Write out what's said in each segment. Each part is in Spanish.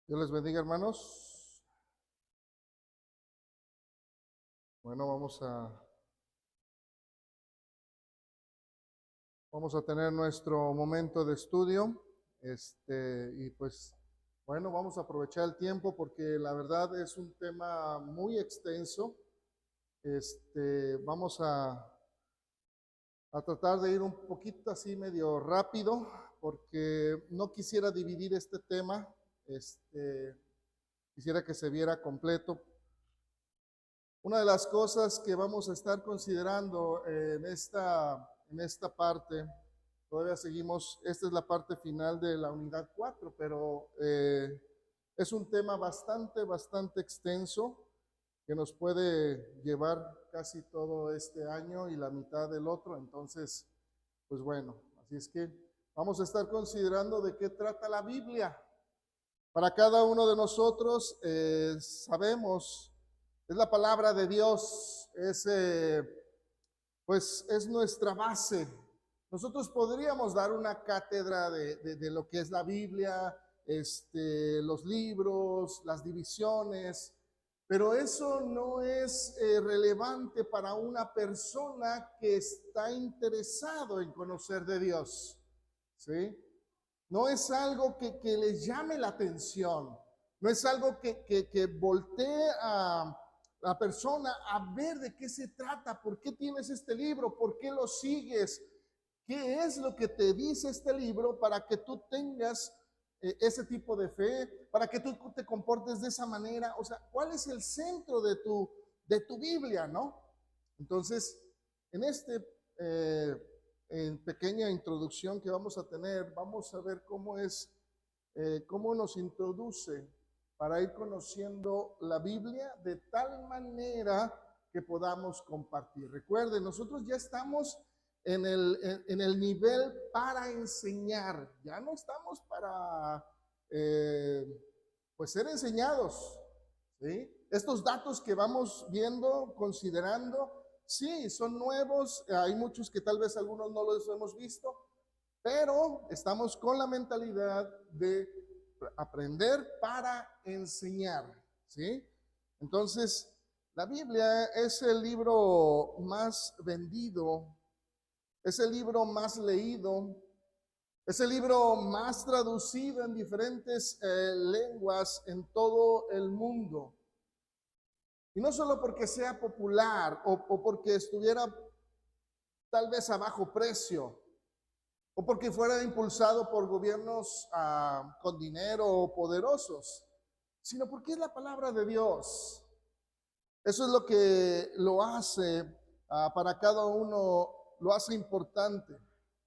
Dios les bendiga, hermanos. Bueno, vamos a tener nuestro momento de estudio. Y pues, bueno, vamos a aprovechar el tiempo porque la verdad es un tema muy extenso. Vamos a tratar de ir un poquito así medio rápido porque no quisiera dividir este tema. Quisiera que se viera completo. Una de las cosas que vamos a estar considerando en esta parte, todavía seguimos, esta es la parte final de la unidad 4, pero es un tema bastante extenso que nos puede llevar casi todo este año y la mitad del otro. Entonces, pues bueno, así es que vamos a estar considerando de qué trata la Biblia. Para cada uno de nosotros sabemos, es la palabra de Dios, pues es nuestra base. Nosotros podríamos dar una cátedra de lo que es la Biblia, los libros, las divisiones, pero eso no es relevante para una persona que está interesado en conocer de Dios, ¿sí? No es algo que les llame la atención, no es algo que voltee a la persona a ver de qué se trata, por qué tienes este libro, por qué lo sigues, qué es lo que te dice este libro para que tú tengas ese tipo de fe, para que tú te comportes de esa manera. O sea, ¿cuál es el centro de tu Biblia, no? Entonces, en en pequeña introducción que vamos a tener, vamos a ver cómo nos introduce para ir conociendo la Biblia de tal manera que podamos compartir. Recuerden, nosotros ya estamos en el nivel para enseñar, ya no estamos para pues ser enseñados, ¿sí? Estos datos que vamos viendo, considerando, sí, son nuevos, hay muchos que tal vez algunos no los hemos visto, pero estamos con la mentalidad de aprender para enseñar, ¿sí? Entonces, la Biblia es el libro más vendido, es el libro más leído, es el libro más traducido en diferentes lenguas en todo el mundo. Y no solo porque sea popular o porque estuviera tal vez a bajo precio, o porque fuera impulsado por gobiernos con dinero o poderosos, sino porque es la palabra de Dios. Eso es lo que lo hace para cada uno, lo hace importante,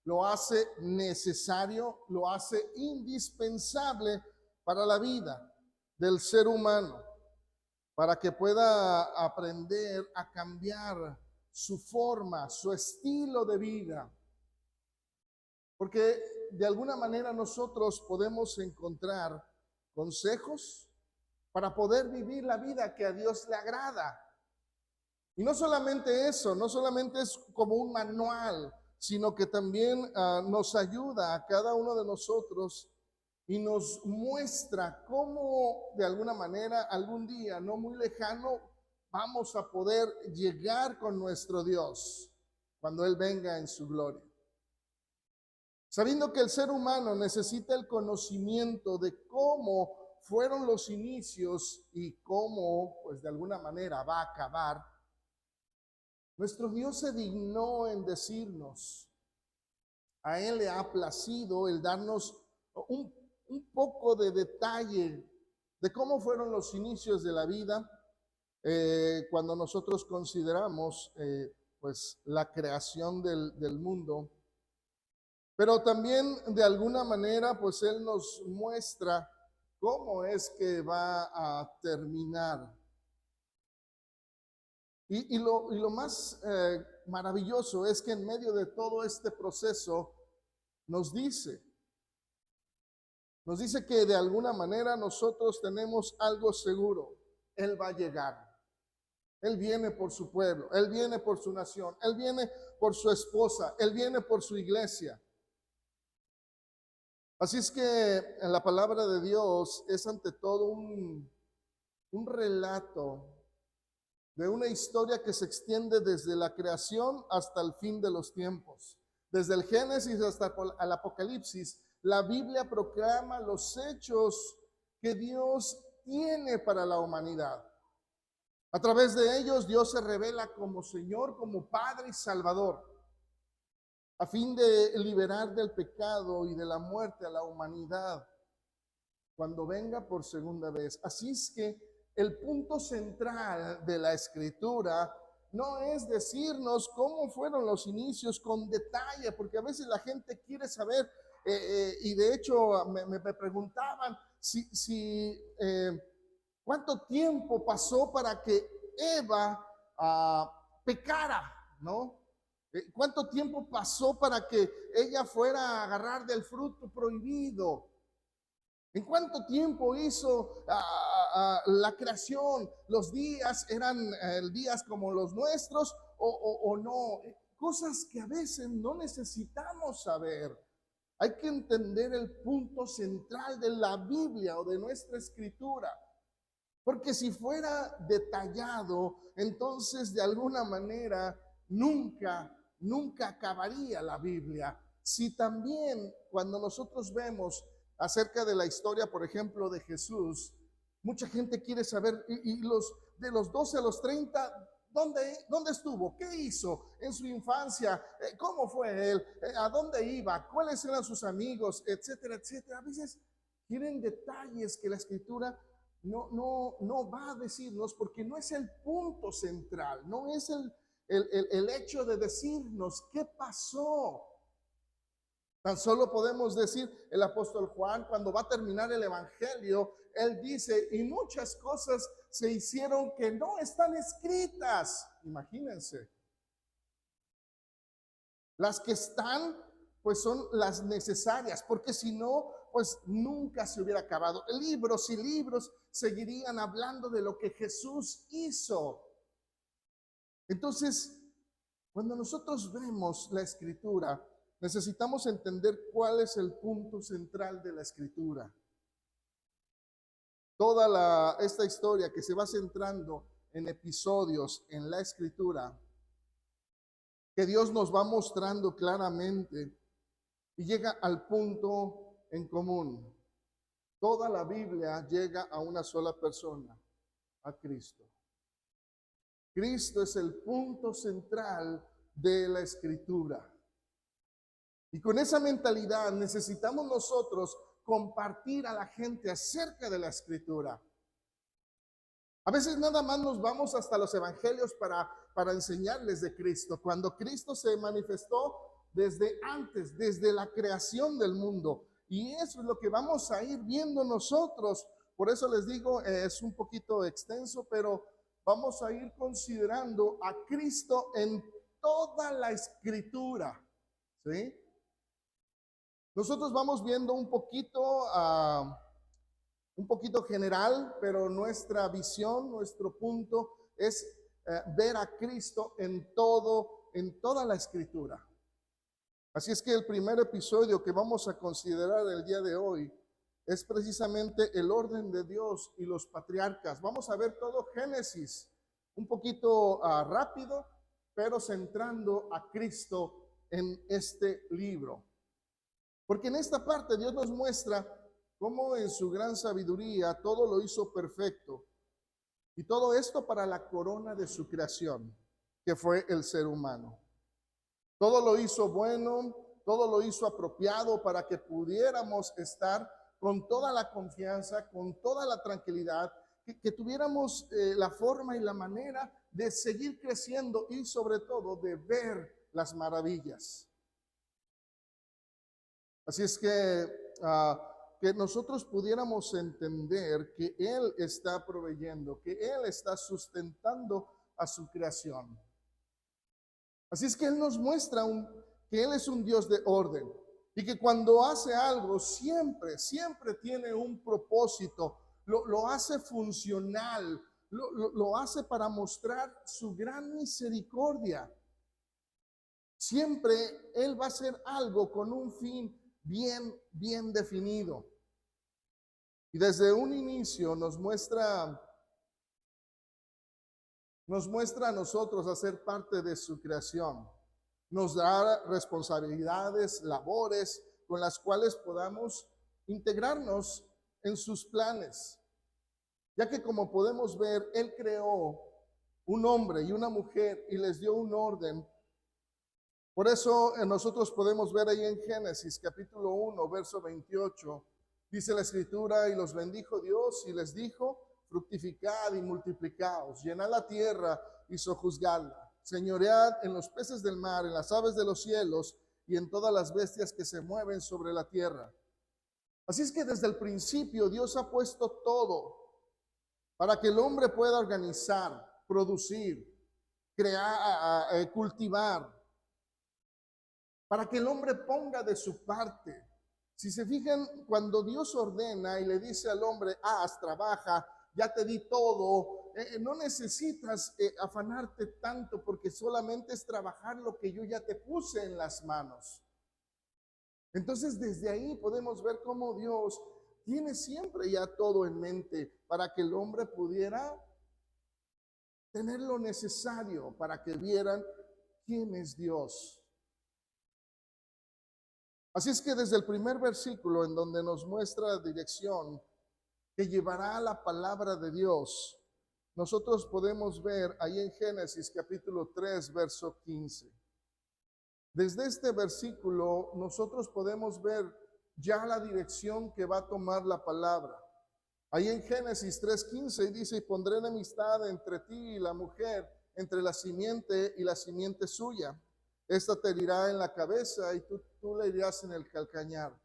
lo hace necesario, lo hace indispensable para la vida del ser humano, para que pueda aprender a cambiar su forma, su estilo de vida. Porque de alguna manera nosotros podemos encontrar consejos para poder vivir la vida que a Dios le agrada. Y no solamente eso, no solamente es como un manual, sino que también nos ayuda a cada uno de nosotros y nos muestra cómo de alguna manera algún día no muy lejano vamos a poder llegar con nuestro Dios cuando Él venga en su gloria. Sabiendo que el ser humano necesita el conocimiento de cómo fueron los inicios y cómo, pues de alguna manera va a acabar, nuestro Dios se dignó en decirnos, a Él le ha placido el darnos un poco de detalle de cómo fueron los inicios de la vida cuando nosotros consideramos pues la creación del mundo. Pero también de alguna manera, pues Él nos muestra cómo es que va a terminar. Y lo más maravilloso es que en medio de todo este proceso nos dice que de alguna manera nosotros tenemos algo seguro. Él va a llegar. Él viene por su pueblo, Él viene por su nación, Él viene por su esposa, Él viene por su iglesia. Así es que en la palabra de Dios es ante todo un relato de una historia que se extiende desde la creación hasta el fin de los tiempos. Desde el Génesis hasta el Apocalipsis, la Biblia proclama los hechos que Dios tiene para la humanidad. A través de ellos, Dios se revela como Señor, como Padre y Salvador, a fin de liberar del pecado y de la muerte a la humanidad cuando venga por segunda vez. Así es que el punto central de la Escritura no es decirnos cómo fueron los inicios con detalle, porque a veces la gente quiere saber, y de hecho me preguntaban cuánto tiempo pasó para que Eva pecara, ¿no? ¿Cuánto tiempo pasó para que ella fuera a agarrar del fruto prohibido? ¿En cuánto tiempo hizo la creación? ¿Los días eran días como los nuestros o no? Cosas que a veces no necesitamos saber. Hay que entender el punto central de la Biblia o de nuestra escritura. Porque si fuera detallado, entonces de alguna manera nunca acabaría la Biblia. Si también cuando nosotros vemos acerca de la historia, por ejemplo, de Jesús, mucha gente quiere saber, y de los 12 a los 30, ¿dónde estuvo? ¿Qué hizo en su infancia? ¿Cómo fue él? ¿A dónde iba? ¿Cuáles eran sus amigos? Etcétera, etcétera. A veces quieren detalles que la Escritura no va a decirnos, porque no es el punto central, no es el hecho de decirnos qué pasó. Tan solo podemos decir, el apóstol Juan, cuando va a terminar el evangelio, él dice, y muchas cosas se hicieron que no están escritas. Imagínense. Las que están, pues son las necesarias, porque si no, pues nunca se hubiera acabado. Libros y libros seguirían hablando de lo que Jesús hizo. Entonces, cuando nosotros vemos la Escritura, necesitamos entender cuál es el punto central de la Escritura. Toda esta historia que se va centrando en episodios en la Escritura, que Dios nos va mostrando claramente y llega al punto en común. Toda la Biblia llega a una sola persona, a Cristo. Cristo es el punto central de la Escritura. Y con esa mentalidad necesitamos nosotros compartir a la gente acerca de la Escritura. A veces nada más nos vamos hasta los evangelios para enseñarles de Cristo, cuando Cristo se manifestó desde antes, desde la creación del mundo. Y eso es lo que vamos a ir viendo nosotros. Por eso les digo, es un poquito extenso, pero vamos a ir considerando a Cristo en toda la Escritura, ¿sí? Nosotros vamos viendo un poquito general, pero nuestra visión, nuestro punto es ver a Cristo en toda la Escritura. Así es que el primer episodio que vamos a considerar el día de hoy es precisamente el orden de Dios y los patriarcas. Vamos a ver todo Génesis, un poquito rápido, pero centrando a Cristo en este libro. Porque en esta parte Dios nos muestra cómo en su gran sabiduría todo lo hizo perfecto. Y todo esto para la corona de su creación, que fue el ser humano. Todo lo hizo bueno, todo lo hizo apropiado para que pudiéramos estar con toda la confianza, con toda la tranquilidad, que tuviéramos la forma y la manera de seguir creciendo y sobre todo de ver las maravillas. Así es que nosotros pudiéramos entender que Él está proveyendo, que Él está sustentando a su creación. Así es que Él nos muestra que Él es un Dios de orden y que cuando hace algo siempre tiene un propósito, lo hace funcional, lo hace para mostrar su gran misericordia. Siempre Él va a hacer algo con un fin bien definido. Y desde un inicio nos muestra a nosotros a ser parte de su creación. Nos da responsabilidades, labores con las cuales podamos integrarnos en sus planes. Ya que como podemos ver, Él creó un hombre y una mujer y les dio un orden. Por eso nosotros podemos ver ahí en Génesis capítulo 1, verso 28, dice la Escritura, y los bendijo Dios y les dijo, fructificad y multiplicaos, llenad la tierra y sojuzgadla, señoread en los peces del mar, en las aves de los cielos y en todas las bestias que se mueven sobre la tierra. Así es que desde el principio Dios ha puesto todo para que el hombre pueda organizar, producir, crear, cultivar, para que el hombre ponga de su parte. Si se fijan, cuando Dios ordena y le dice al hombre, haz, trabaja, ya te di todo, no necesitas afanarte tanto porque solamente es trabajar lo que yo ya te puse en las manos. Entonces desde ahí podemos ver cómo Dios tiene siempre ya todo en mente para que el hombre pudiera tener lo necesario para que vieran quién es Dios. Así es que desde el primer versículo en donde nos muestra la dirección que llevará la palabra de Dios, nosotros podemos ver ahí en Génesis capítulo 3, verso 15. Desde este versículo nosotros podemos ver ya la dirección que va a tomar la palabra. Ahí en Génesis 3:15 dice, y pondré enemistad entre ti y la mujer, entre la simiente y la simiente suya. Esta te herirá en la cabeza y tú le herirás en el calcañar.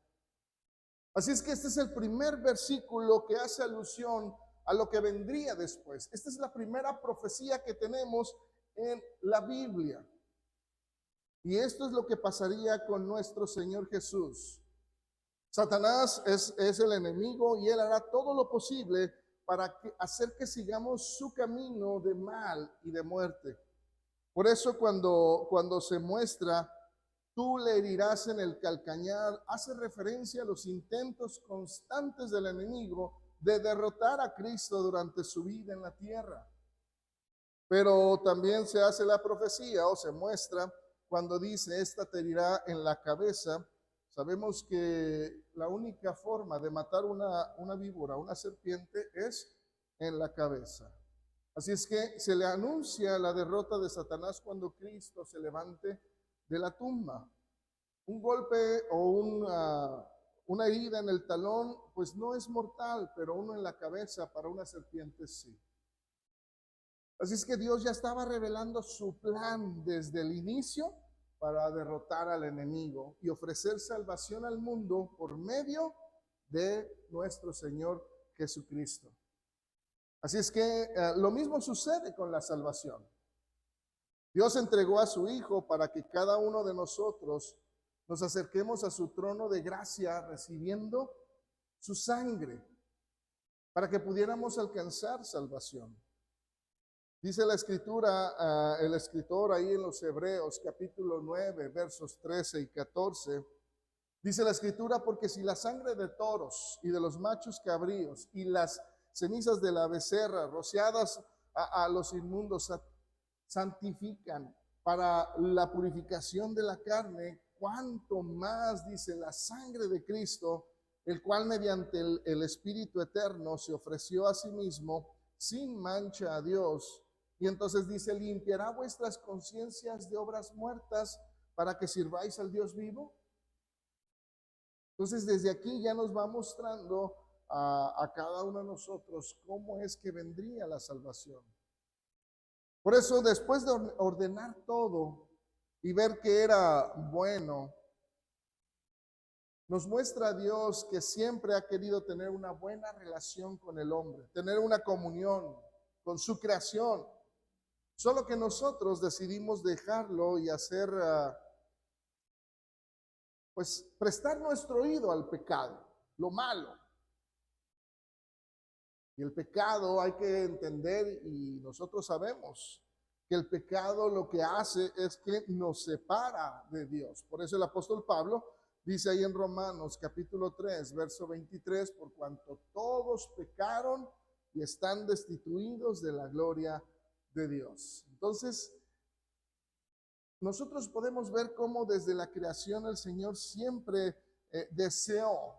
Así es que este es el primer versículo que hace alusión a lo que vendría después. Esta es la primera profecía que tenemos en la Biblia. Y esto es lo que pasaría con nuestro Señor Jesús. Satanás es el enemigo y él hará todo lo posible para hacer que sigamos su camino de mal y de muerte. Por eso cuando se muestra, tú le herirás en el calcañar, hace referencia a los intentos constantes del enemigo de derrotar a Cristo durante su vida en la tierra. Pero también se hace la profecía o se muestra cuando dice, esta te herirá en la cabeza. Sabemos que la única forma de matar una víbora, una serpiente, es en la cabeza. Así es que se le anuncia la derrota de Satanás cuando Cristo se levante de la tumba. Un golpe o una herida en el talón, pues no es mortal, pero uno en la cabeza para una serpiente sí. Así es que Dios ya estaba revelando su plan desde el inicio para derrotar al enemigo y ofrecer salvación al mundo por medio de nuestro Señor Jesucristo. Así es que lo mismo sucede con la salvación. Dios entregó a su Hijo para que cada uno de nosotros nos acerquemos a su trono de gracia recibiendo su sangre para que pudiéramos alcanzar salvación. Dice la Escritura, el escritor ahí en los Hebreos capítulo 9 versos 13 y 14, dice la Escritura, porque si la sangre de toros y de los machos cabríos y las cenizas de la becerra rociadas a los inmundos santifican para la purificación de la carne, cuánto más, dice, la sangre de Cristo, el cual mediante el Espíritu eterno se ofreció a sí mismo sin mancha a Dios. Y entonces dice, limpiará vuestras conciencias de obras muertas para que sirváis al Dios vivo. Entonces desde aquí ya nos va mostrando a cada uno de nosotros cómo es que vendría la salvación. Por eso después de ordenar todo y ver que era bueno, nos muestra a Dios que siempre ha querido tener una buena relación con el hombre, tener una comunión con su creación. Solo que nosotros decidimos dejarlo y hacer, pues prestar nuestro oído al pecado, lo malo. Y el pecado hay que entender, y nosotros sabemos que el pecado lo que hace es que nos separa de Dios. Por eso el apóstol Pablo Dice ahí en Romanos capítulo 3, verso 23, por cuanto todos pecaron y están destituidos de la gloria de Dios. Entonces, nosotros podemos ver cómo desde la creación el Señor siempre deseó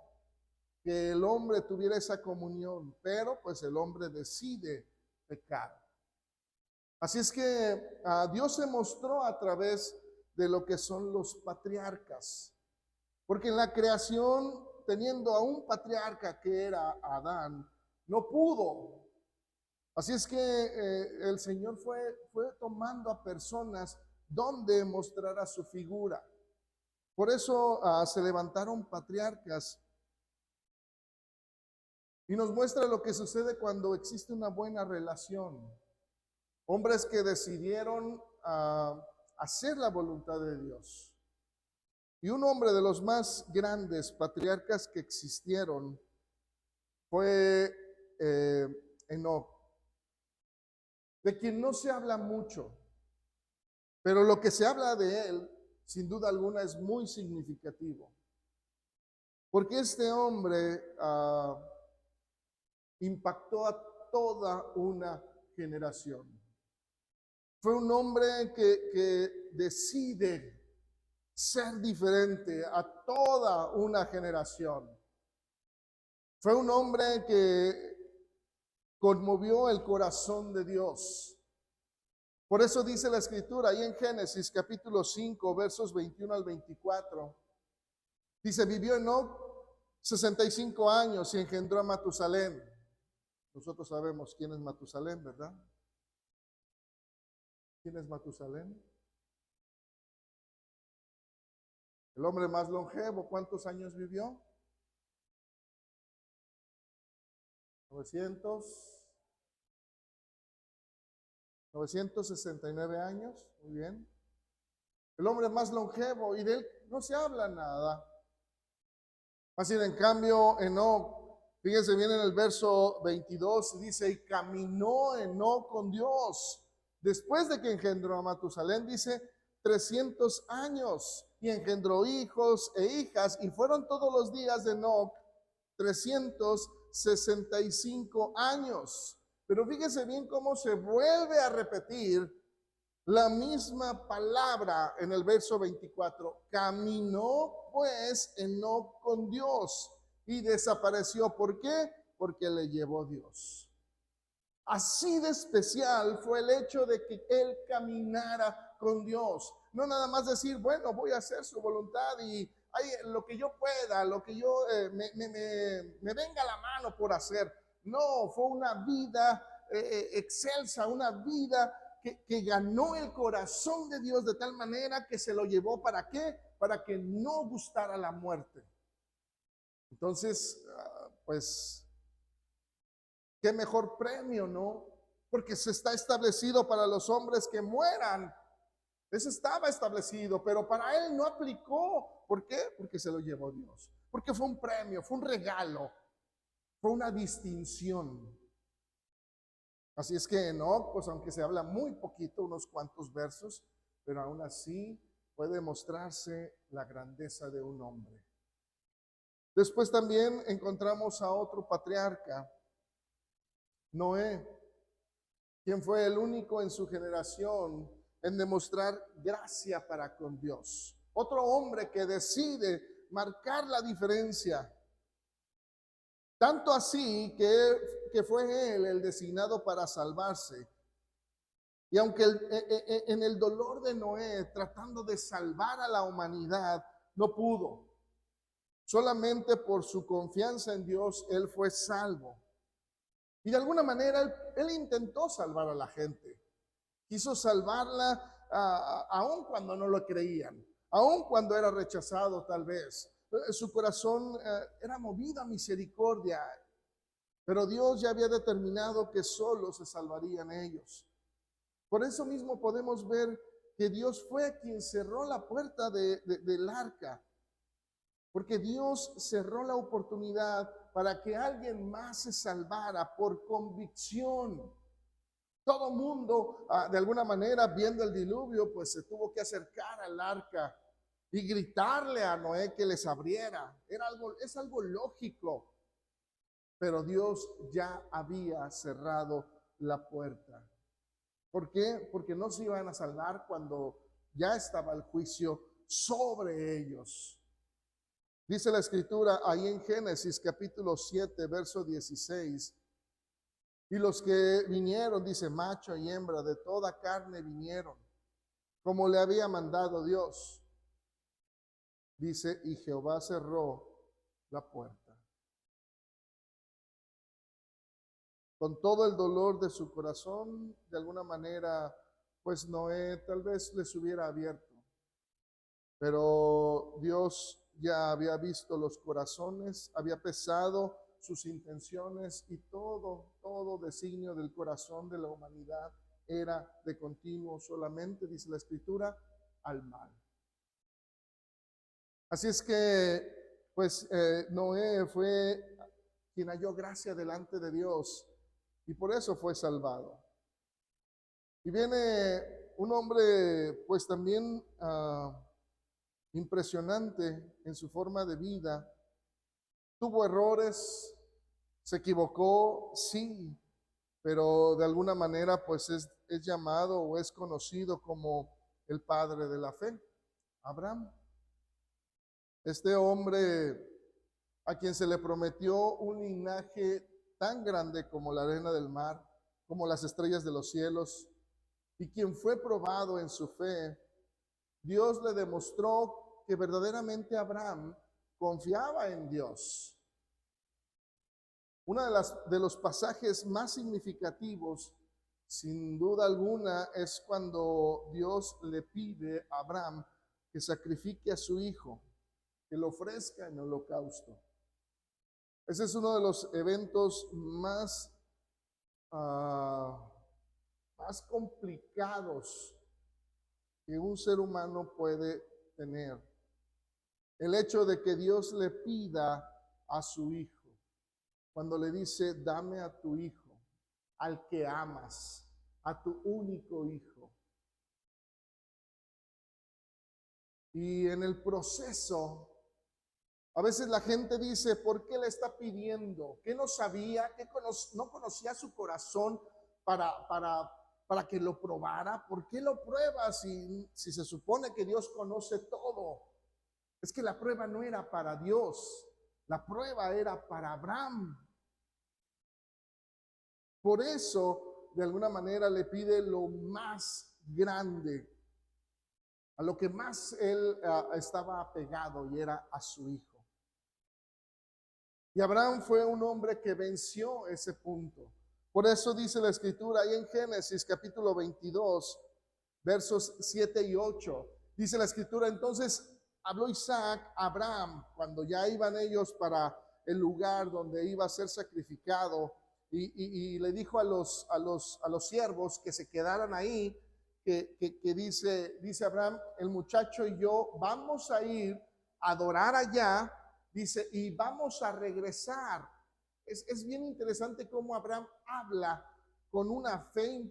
que el hombre tuviera esa comunión, pero pues el hombre decide pecar. Así es que Dios se mostró a través de lo que son los patriarcas. Porque en la creación, teniendo a un patriarca que era Adán, no pudo. Así es que el Señor fue tomando a personas donde mostrara su figura. Por eso se levantaron patriarcas. Y nos muestra lo que sucede cuando existe una buena relación. Hombres que decidieron hacer la voluntad de Dios. Y un hombre de los más grandes patriarcas que existieron fue Enoc, de quien no se habla mucho, pero lo que se habla de él, sin duda alguna, es muy significativo. Porque este hombre impactó a toda una generación. Fue un hombre que decide ser diferente a toda una generación. Fue un hombre que conmovió el corazón de Dios. Por eso dice la Escritura, ahí en Génesis capítulo 5, versos 21 al 24, dice, vivió Enoc 65 años y engendró a Matusalén. Nosotros sabemos quién es Matusalén, ¿verdad? ¿Quién es Matusalén? El hombre más longevo. ¿Cuántos años vivió? 969 años. Muy bien. El hombre más longevo, y de él no se habla nada. Así en cambio, Enoc, fíjense bien en el verso 22, dice, y caminó Enoc con Dios. Después de que engendró a Matusalén, dice, 300 años, y engendró hijos e hijas, y fueron todos los días de Enoc 365 años. Pero fíjense bien cómo se vuelve a repetir la misma palabra en el verso 24. Caminó pues Enoc con Dios y desapareció. ¿Por qué? Porque le llevó Dios. Así de especial fue el hecho de que él caminara con Dios. No nada más decir, bueno, voy a hacer su voluntad y lo que yo pueda, lo que yo me venga a la mano por hacer. No, fue una vida excelsa, una vida que ganó el corazón de Dios de tal manera que se lo llevó. ¿Para qué? Para que no gustara la muerte. Entonces, pues, qué mejor premio, ¿no? Porque se está establecido para los hombres que mueran. Eso estaba establecido, pero para él no aplicó. ¿Por qué? Porque se lo llevó Dios. Porque fue un premio, fue un regalo, fue una distinción. Así es que no, pues aunque se habla muy poquito, unos cuantos versos, pero aún así puede mostrarse la grandeza de un hombre. Después también encontramos a otro patriarca, Noé, quien fue el único en su generación en demostrar gracia para con Dios. Otro hombre que decide marcar la diferencia. Tanto así que fue él el designado para salvarse. Y aunque en el dolor de Noé, tratando de salvar a la humanidad, no pudo. Solamente por su confianza en Dios, él fue salvo. Y de alguna manera él intentó salvar a la gente. Quiso salvarla aun cuando no lo creían, aun cuando era rechazado tal vez. Su corazón era movido a misericordia, pero Dios ya había determinado que solo se salvarían ellos. Por eso mismo podemos ver que Dios fue quien cerró la puerta del arca, porque Dios cerró la oportunidad para que alguien más se salvara por convicción. Todo mundo, de alguna manera, viendo el diluvio, pues se tuvo que acercar al arca. y gritarle a Noé que les abriera. Es algo lógico, pero Dios ya había cerrado la puerta. ¿Por qué? Porque no se iban a salvar cuando ya estaba el juicio sobre ellos. Dice la escritura ahí en Génesis capítulo 7, verso 16. Y los que vinieron, dice, macho y hembra, de toda carne vinieron, como le había mandado Dios. Dice, y Jehová cerró la puerta. Con todo el dolor de su corazón, de alguna manera, pues Noé tal vez les hubiera abierto. Pero Dios ya había visto los corazones, había pesado sus intenciones y todo designio del corazón de la humanidad era de continuo solamente, dice la escritura, al mal. Así es que, pues, Noé fue quien halló gracia delante de Dios y por eso fue salvado. Y viene un hombre, pues también impresionante en su forma de vida. Tuvo errores, se equivocó, sí, pero de alguna manera pues es llamado o es conocido como el padre de la fe, Abraham. Este hombre a quien se le prometió un linaje tan grande como la arena del mar, como las estrellas de los cielos, y quien fue probado en su fe, Dios le demostró que verdaderamente Abraham confiaba en Dios. Uno de los pasajes más significativos, sin duda alguna, es cuando Dios le pide a Abraham que sacrifique a su hijo, que lo ofrezca en holocausto. Ese es uno de los eventos más complicados que un ser humano puede tener. El hecho de que Dios le pida a su hijo, cuando le dice, dame a tu hijo, al que amas, a tu único hijo. Y en el proceso, a veces la gente dice, ¿por qué le está pidiendo? ¿Qué no sabía? ¿Qué no conocía su corazón para que lo probara? ¿Por qué lo prueba si se supone que Dios conoce todo? Es que la prueba no era para Dios, la prueba era para Abraham. Por eso, de alguna manera, le pide lo más grande, a lo que más él estaba apegado, y era a su hijo. Y Abraham fue un hombre que venció ese punto. Por eso dice la escritura ahí en Génesis capítulo 22, versos 7 y 8. Dice la escritura, entonces habló Isaac a Abraham cuando ya iban ellos para el lugar donde iba a ser sacrificado, y le dijo a los siervos que se quedaran ahí, que dice Abraham, el muchacho y yo vamos a ir a adorar allá, dice, y vamos a regresar. Es bien interesante cómo Abraham habla con una fe,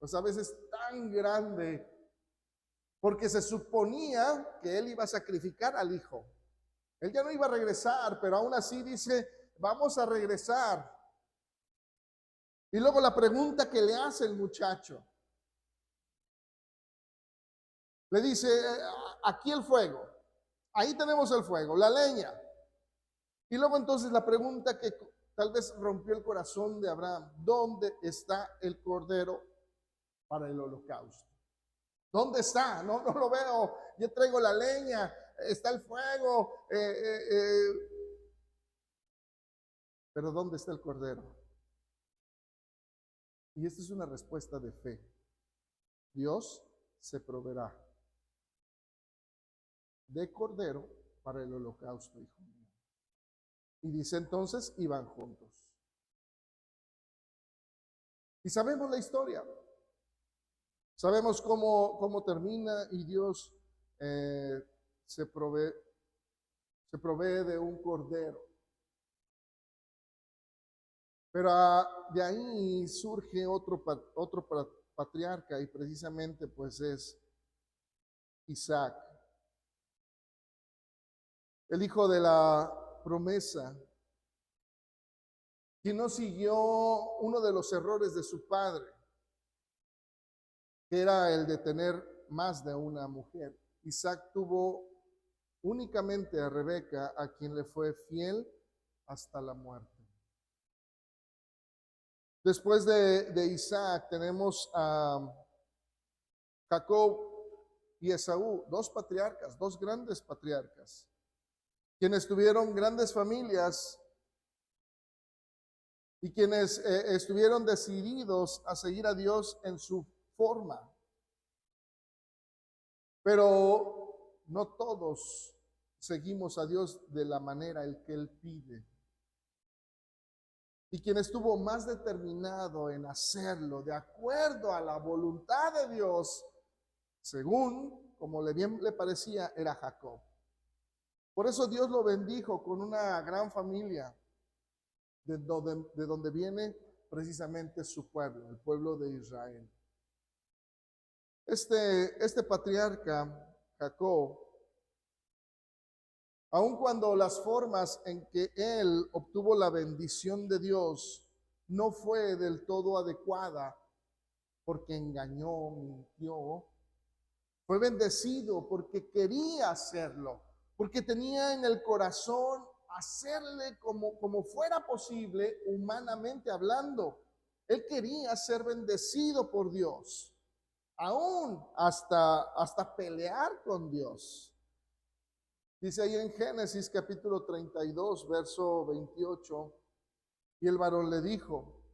pues a veces tan grande, porque se suponía que él iba a sacrificar al hijo. Él ya no iba a regresar, pero aún así dice, vamos a regresar. Y luego la pregunta que le hace el muchacho, le dice, aquí el fuego, ahí tenemos el fuego, la leña. Y luego entonces la pregunta que tal vez rompió el corazón de Abraham, ¿dónde está el cordero para el holocausto? ¿Dónde está? No lo veo. Yo traigo la leña, está el fuego, pero ¿dónde está el cordero? Y esta es una respuesta de fe. Dios se proveerá de cordero para el holocausto, hijo mío. Y dice entonces, iban juntos. Y sabemos la historia. Sabemos cómo termina, y Dios se provee de un cordero. Pero de ahí surge otro patriarca, y precisamente pues es Isaac, el hijo de la promesa, quien no siguió uno de los errores de su padre, que era el de tener más de una mujer. Isaac tuvo únicamente a Rebeca, a quien le fue fiel hasta la muerte. Después de Isaac tenemos a Jacob y Esaú, dos patriarcas, dos grandes patriarcas, quienes tuvieron grandes familias y quienes estuvieron decididos a seguir a Dios en su forma. Pero no todos seguimos a Dios de la manera en que Él pide. Y quien estuvo más determinado en hacerlo de acuerdo a la voluntad de Dios, según como bien le parecía, era Jacob. Por eso Dios lo bendijo con una gran familia, de donde viene precisamente su pueblo, el pueblo de Israel. Este patriarca, Jacob, aun cuando las formas en que él obtuvo la bendición de Dios no fue del todo adecuada, porque engañó, mintió, fue bendecido porque quería hacerlo, porque tenía en el corazón hacerle como fuera posible, humanamente hablando. Él quería ser bendecido por Dios, aún hasta pelear con Dios. Dice ahí en Génesis capítulo 32, verso 28, y el varón le dijo,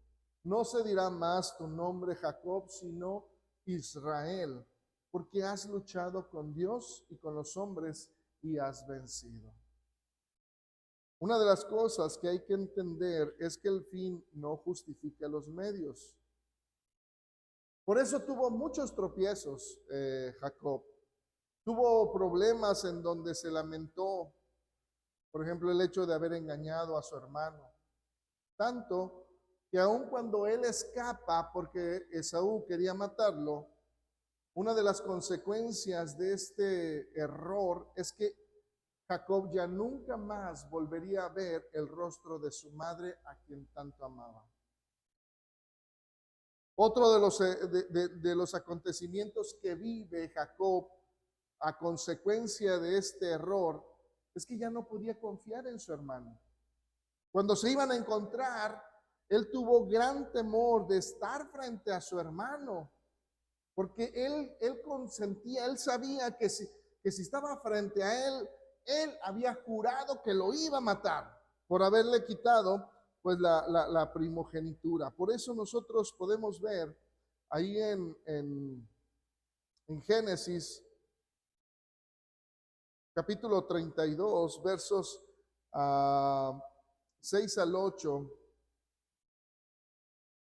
no se dirá más tu nombre Jacob, sino Israel, porque has luchado con Dios y con los hombres y has vencido. Una de las cosas que hay que entender es que el fin no justifica los medios. Por eso tuvo muchos tropiezos Jacob. Tuvo problemas en donde se lamentó, por ejemplo, el hecho de haber engañado a su hermano. Tanto que aun cuando él escapa porque Esaú quería matarlo, una de las consecuencias de este error es que Jacob ya nunca más volvería a ver el rostro de su madre a quien tanto amaba. Otro de los acontecimientos que vive Jacob a consecuencia de este error es que ya no podía confiar en su hermano. Cuando se iban a encontrar, él tuvo gran temor de estar frente a su hermano, porque él consentía, él sabía que si estaba frente a él había jurado que lo iba a matar por haberle quitado pues la primogenitura. Por eso nosotros podemos ver ahí en Génesis capítulo 32, versos 6 al 8.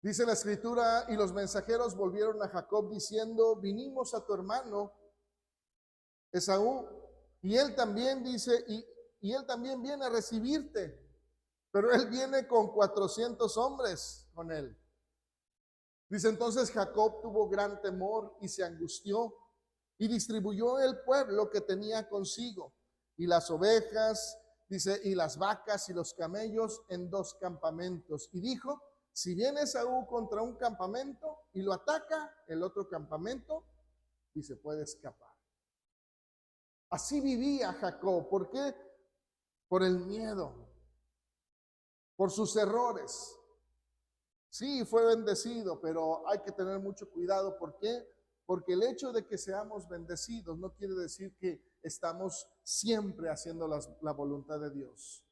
Dice la escritura, y los mensajeros volvieron a Jacob diciendo, vinimos a tu hermano Esaú, y él también dice, y él también viene a recibirte, pero él viene con 400 hombres con él. Dice, entonces Jacob tuvo gran temor y se angustió, y distribuyó el pueblo que tenía consigo, y las ovejas, dice, y las vacas y los camellos en 2 campamentos. Y dijo, si viene Esaú contra un campamento y lo ataca, el otro campamento, dice, puede escapar. Así vivía Jacob. ¿Por qué? Por el miedo, por sus errores. Sí, fue bendecido, pero hay que tener mucho cuidado. ¿Por qué? Porque el hecho de que seamos bendecidos no quiere decir que estamos siempre haciendo la voluntad de Dios.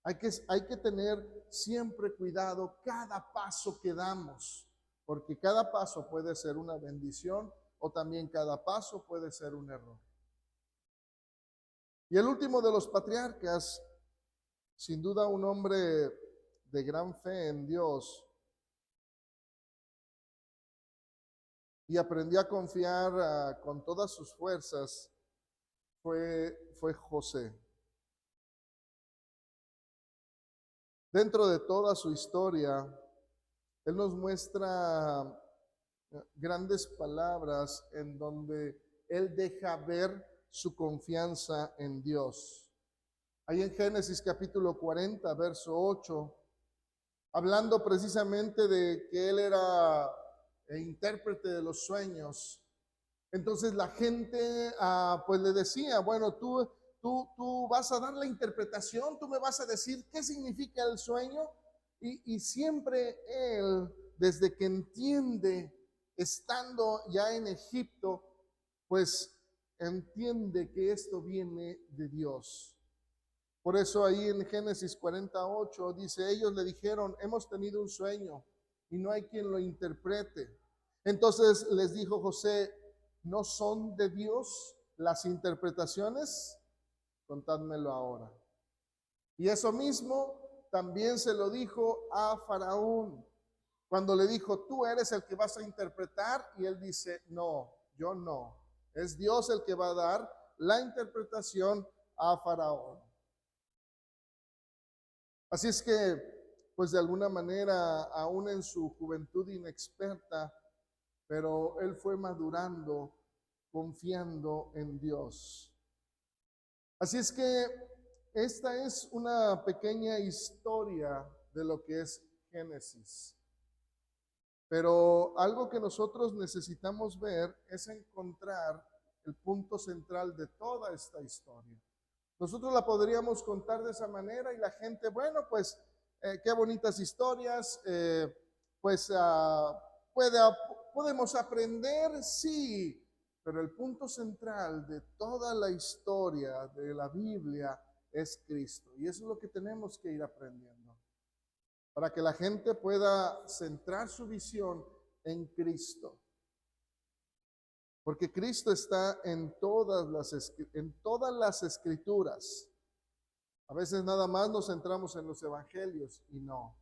Hay que tener siempre cuidado cada paso que damos, porque cada paso puede ser una bendición o también cada paso puede ser un error. Y el último de los patriarcas, sin duda un hombre de gran fe en Dios, y aprendió a confiar con todas sus fuerzas, fue José. Dentro de toda su historia, él nos muestra grandes palabras en donde él deja ver su confianza en Dios. Ahí en Génesis capítulo 40, verso 8, hablando precisamente de que él era intérprete de los sueños. Entonces la gente pues le decía, bueno, tú vas a dar la interpretación, tú me vas a decir qué significa el sueño. Y siempre él, desde que entiende, estando ya en Egipto, pues entiende que esto viene de Dios. Por eso ahí en Génesis 48 dice, ellos le dijeron, hemos tenido un sueño y no hay quien lo interprete. Entonces les dijo José, ¿no son de Dios las interpretaciones? Contádmelo ahora. Y eso mismo también se lo dijo a Faraón, cuando le dijo, tú eres el que vas a interpretar, y él dice, no, yo no. Es Dios el que va a dar la interpretación a Faraón. Así es que, pues de alguna manera, aún en su juventud inexperta, pero él fue madurando, confiando en Dios. Así es que esta es una pequeña historia de lo que es Génesis. Pero algo que nosotros necesitamos ver es encontrar el punto central de toda esta historia. Nosotros la podríamos contar de esa manera y la gente, bueno, pues qué bonitas historias, podemos aprender, sí, pero el punto central de toda la historia de la Biblia es Cristo. Y eso es lo que tenemos que ir aprendiendo, para que la gente pueda centrar su visión en Cristo. Porque Cristo está en todas las escrituras. A veces nada más nos centramos en los evangelios y no.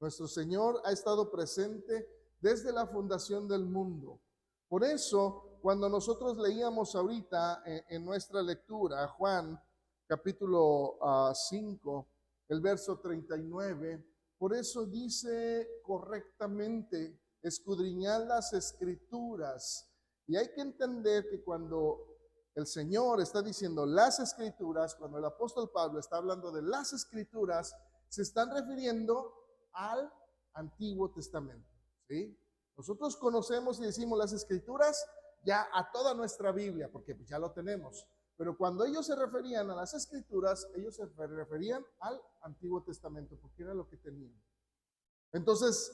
Nuestro Señor ha estado presente desde la fundación del mundo. Por eso, cuando nosotros leíamos ahorita en nuestra lectura, Juan capítulo 5, el verso 39, por eso dice correctamente, escudriñad las escrituras. Y hay que entender que cuando el Señor está diciendo las escrituras, cuando el apóstol Pablo está hablando de las escrituras, se están refiriendo al Antiguo Testamento, ¿sí? Nosotros conocemos y decimos las escrituras ya a toda nuestra Biblia, porque ya lo tenemos. Pero cuando ellos se referían a las escrituras, ellos se referían al Antiguo Testamento, porque era lo que tenían. Entonces,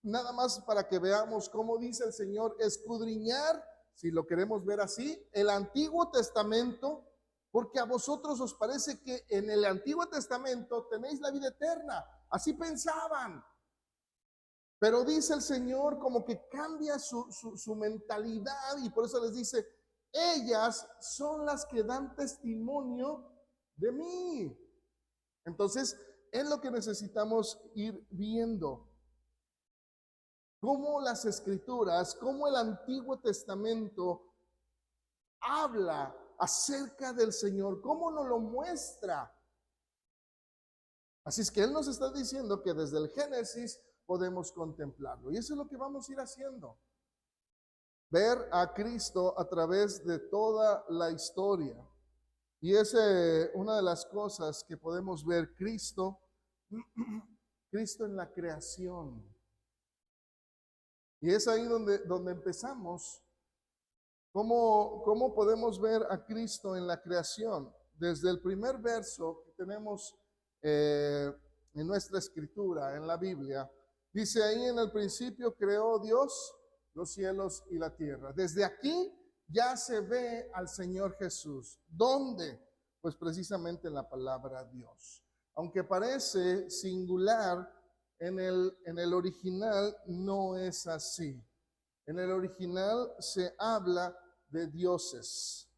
nada más para que veamos cómo dice el Señor, escudriñar, si lo queremos ver así, el Antiguo Testamento, porque a vosotros os parece que en el Antiguo Testamento tenéis la vida eterna. Así pensaban. Pero dice el Señor como que cambia su mentalidad, y por eso les dice, ellas son las que dan testimonio de mí. Entonces, es lo que necesitamos ir viendo. Cómo las escrituras, cómo el Antiguo Testamento habla acerca del Señor, cómo nos lo muestra. Así es que Él nos está diciendo que desde el Génesis podemos contemplarlo. Y eso es lo que vamos a ir haciendo. Ver a Cristo a través de toda la historia. Y es una de las cosas que podemos ver, Cristo en la creación. Y es ahí donde empezamos. ¿Cómo podemos ver a Cristo en la creación? Desde el primer verso que tenemos en nuestra escritura, en la Biblia, dice ahí, en el principio creó Dios los cielos y la tierra. Desde aquí ya se ve al Señor Jesús. ¿Dónde? Pues precisamente en la palabra Dios. Aunque parece singular, en el original no es así. En el original se habla de dioses.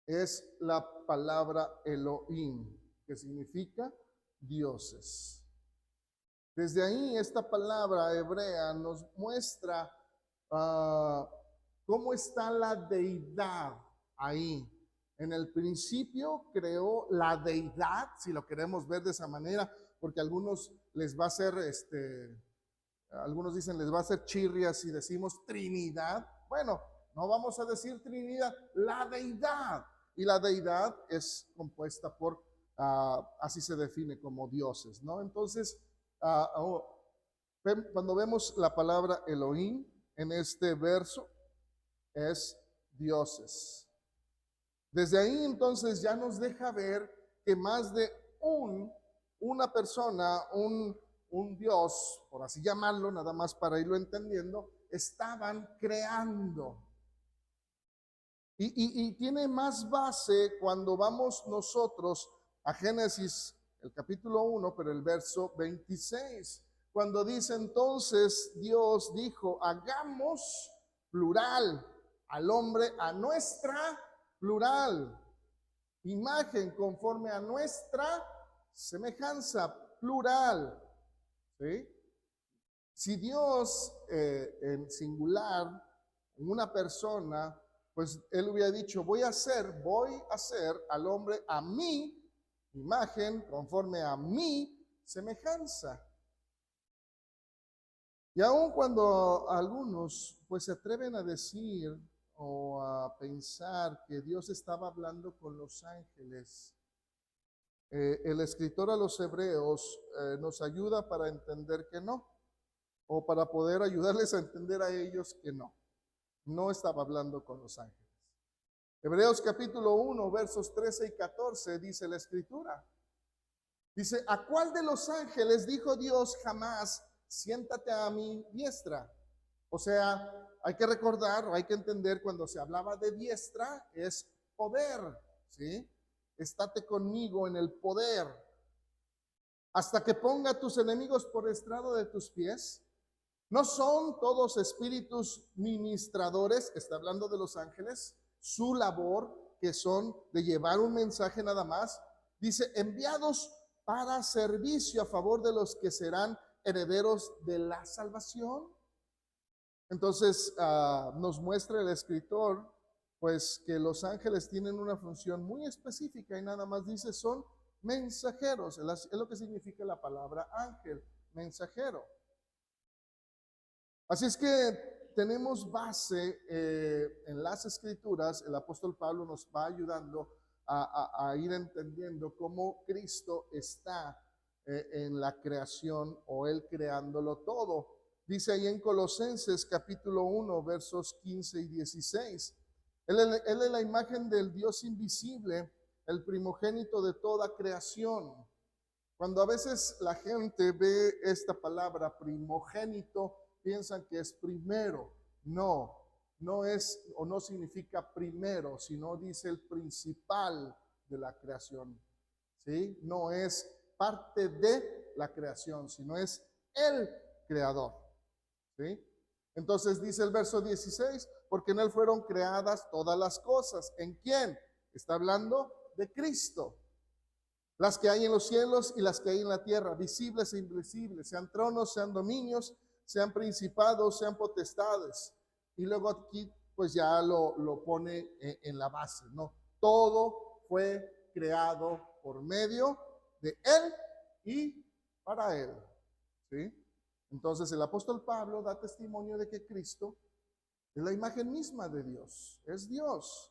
Es la palabra Elohim, que significa dioses. Desde ahí esta palabra hebrea nos muestra cómo está la deidad ahí. En el principio creó la deidad, si lo queremos ver de esa manera, porque a algunos les va a hacer, algunos dicen les va a hacer chirrias si decimos Trinidad. Bueno, No vamos a decir Trinidad, la deidad. Y la deidad es compuesta por, así se define como dioses, ¿no? Entonces, cuando vemos la palabra Elohim en este verso, es dioses. Desde ahí entonces ya nos deja ver que más de una persona, un Dios, por así llamarlo, nada más para irlo entendiendo, estaban creando. Y tiene más base cuando vamos nosotros a Génesis, el capítulo 1, pero el verso 26, cuando dice entonces Dios dijo, hagamos plural al hombre a nuestra plural imagen conforme a nuestra semejanza plural. ¿Sí? Si Dios en singular, una persona, pues él hubiera dicho, voy a hacer al hombre a mi imagen conforme a mi semejanza. Y aun cuando algunos pues se atreven a decir o a pensar que Dios estaba hablando con los ángeles, el escritor a los hebreos nos ayuda para entender que no, o para poder ayudarles a entender a ellos que no estaba hablando con los ángeles. Hebreos capítulo 1, versos 13 y 14 dice la escritura. Dice, ¿a cuál de los ángeles dijo Dios jamás, siéntate a mi diestra? O sea, hay que recordar o hay que entender cuando se hablaba de diestra es poder, ¿sí? Estate conmigo en el poder. Hasta que ponga tus enemigos por estrado de tus pies. ¿No son todos espíritus ministradores? Está hablando de los ángeles. Su labor, que son de llevar un mensaje nada más. Dice, enviados para servicio a favor de los que serán herederos de la salvación. Entonces nos muestra el escritor pues que los ángeles tienen una función muy específica y nada más dice son mensajeros, es lo que significa la palabra ángel, mensajero. Así es que tenemos base en las escrituras, el apóstol Pablo nos va ayudando a ir entendiendo cómo Cristo está en la creación o él creándolo todo. Dice ahí en Colosenses capítulo 1, versos 15 y 16. Él es la imagen del Dios invisible, el primogénito de toda creación. Cuando a veces la gente ve esta palabra primogénito, piensan que es primero. No es o no significa primero, sino dice el principal de la creación. ¿Sí? No es parte de la creación, sino es el creador. ¿Sí? Entonces dice el verso 16, porque en él fueron creadas todas las cosas. ¿En quién? Está hablando de Cristo. Las que hay en los cielos y las que hay en la tierra, visibles e invisibles, sean tronos, sean dominios, sean principados, sean potestades. Y luego aquí pues ya lo pone en la base, ¿no? Todo fue creado por medio de él y para él. ¿Sí? Entonces el apóstol Pablo da testimonio de que Cristo es la imagen misma de Dios, es Dios.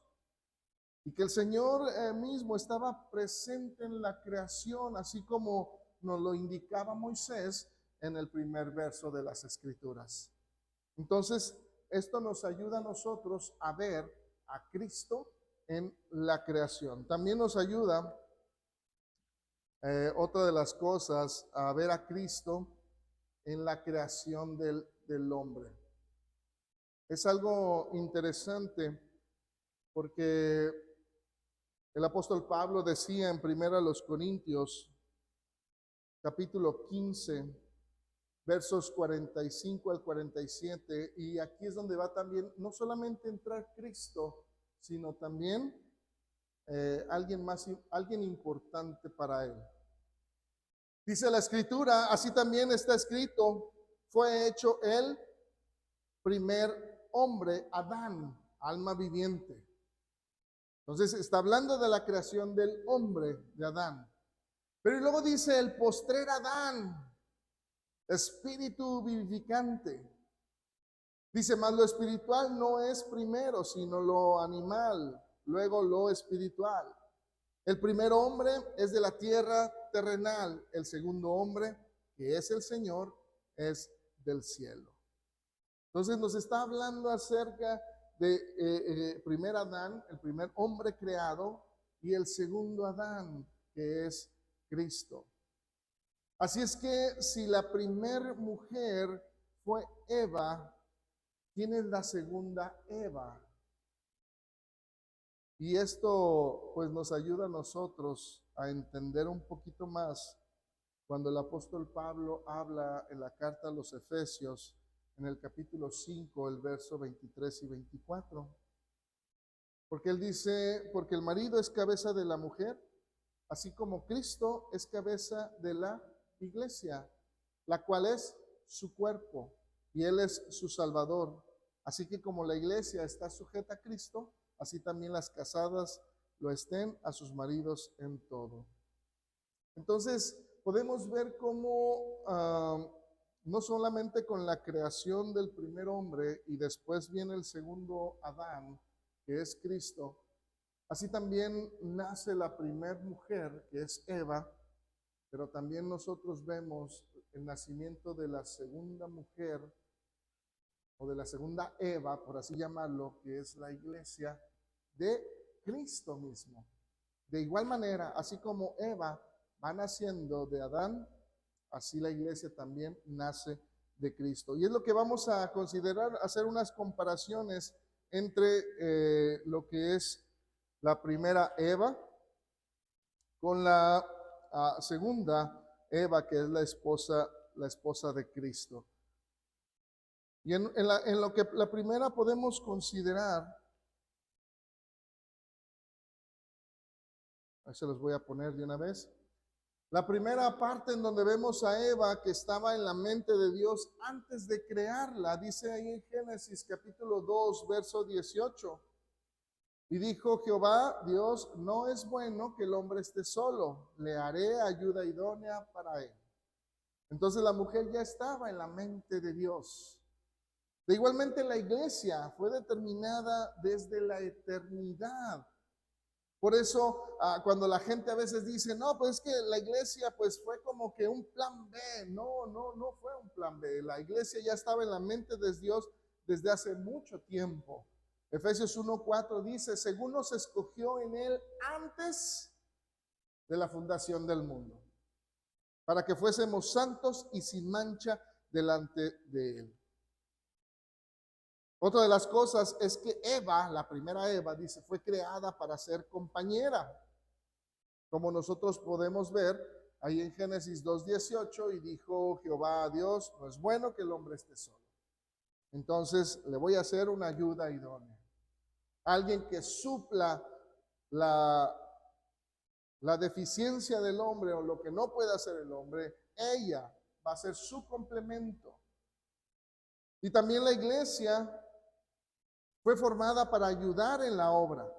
Y que el Señor mismo estaba presente en la creación, así como nos lo indicaba Moisés en el primer verso de las Escrituras. Entonces, esto nos ayuda a nosotros a ver a Cristo en la creación. También nos ayuda, otra de las cosas, a ver a Cristo en la creación del hombre. Es algo interesante porque el apóstol Pablo decía en 1 Corintios, capítulo 15, versos 45 al 47, y aquí es donde va también, no solamente entrar Cristo, sino también alguien importante para él. Dice la escritura, así también está escrito, fue hecho el primer hombre, Adán, alma viviente. Entonces está hablando de la creación del hombre, de Adán. Pero luego dice el postrer Adán, espíritu vivificante. Dice, mas lo espiritual no es primero, sino lo animal, luego lo espiritual. El primer hombre es de la tierra terrenal, el segundo hombre, que es el Señor, es del cielo. Entonces nos está hablando acerca de primer Adán, el primer hombre creado, y el segundo Adán, que es Cristo. Así es que si la primer mujer fue Eva, ¿quién es la segunda Eva? Y esto pues nos ayuda a nosotros a entender un poquito más cuando el apóstol Pablo habla en la carta a los Efesios, en el capítulo 5, el verso 23 y 24. Porque él dice, porque el marido es cabeza de la mujer, así como Cristo es cabeza de la iglesia, la cual es su cuerpo, y él es su salvador. Así que como la iglesia está sujeta a Cristo, así también las casadas lo estén a sus maridos en todo. Entonces, podemos ver cómo no solamente con la creación del primer hombre y después viene el segundo Adán, que es Cristo, así también nace la primer mujer, que es Eva, pero también nosotros vemos el nacimiento de la segunda mujer, o de la segunda Eva, por así llamarlo, que es la iglesia de Cristo mismo. De igual manera, así como Eva va naciendo de Adán, así la iglesia también nace de Cristo. Y es lo que vamos a considerar, hacer unas comparaciones entre lo que es la primera Eva con la segunda Eva, que es la esposa de Cristo. Y en lo que la primera podemos considerar, ahí se los voy a poner de una vez. La primera parte en donde vemos a Eva que estaba en la mente de Dios antes de crearla, dice ahí en Génesis capítulo 2, verso 18. Y dijo Jehová, Dios, no es bueno que el hombre esté solo, le haré ayuda idónea para él. Entonces la mujer ya estaba en la mente de Dios. De igualmente la iglesia fue determinada desde la eternidad. Por eso cuando la gente a veces dice, no, pues es que la iglesia pues fue como que un plan B. No fue un plan B. La iglesia ya estaba en la mente de Dios desde hace mucho tiempo. Efesios 1:4 dice, según nos escogió en él antes de la fundación del mundo, para que fuésemos santos y sin mancha delante de él. Otra de las cosas es que Eva, la primera Eva, dice, fue creada para ser compañera. Como nosotros podemos ver ahí en Génesis 2:18, y dijo Jehová a Dios, no es bueno que el hombre esté solo. Entonces le voy a hacer una ayuda idónea. Alguien que supla la deficiencia del hombre o lo que no puede hacer el hombre, ella va a ser su complemento. Y también la iglesia fue formada para ayudar en la obra.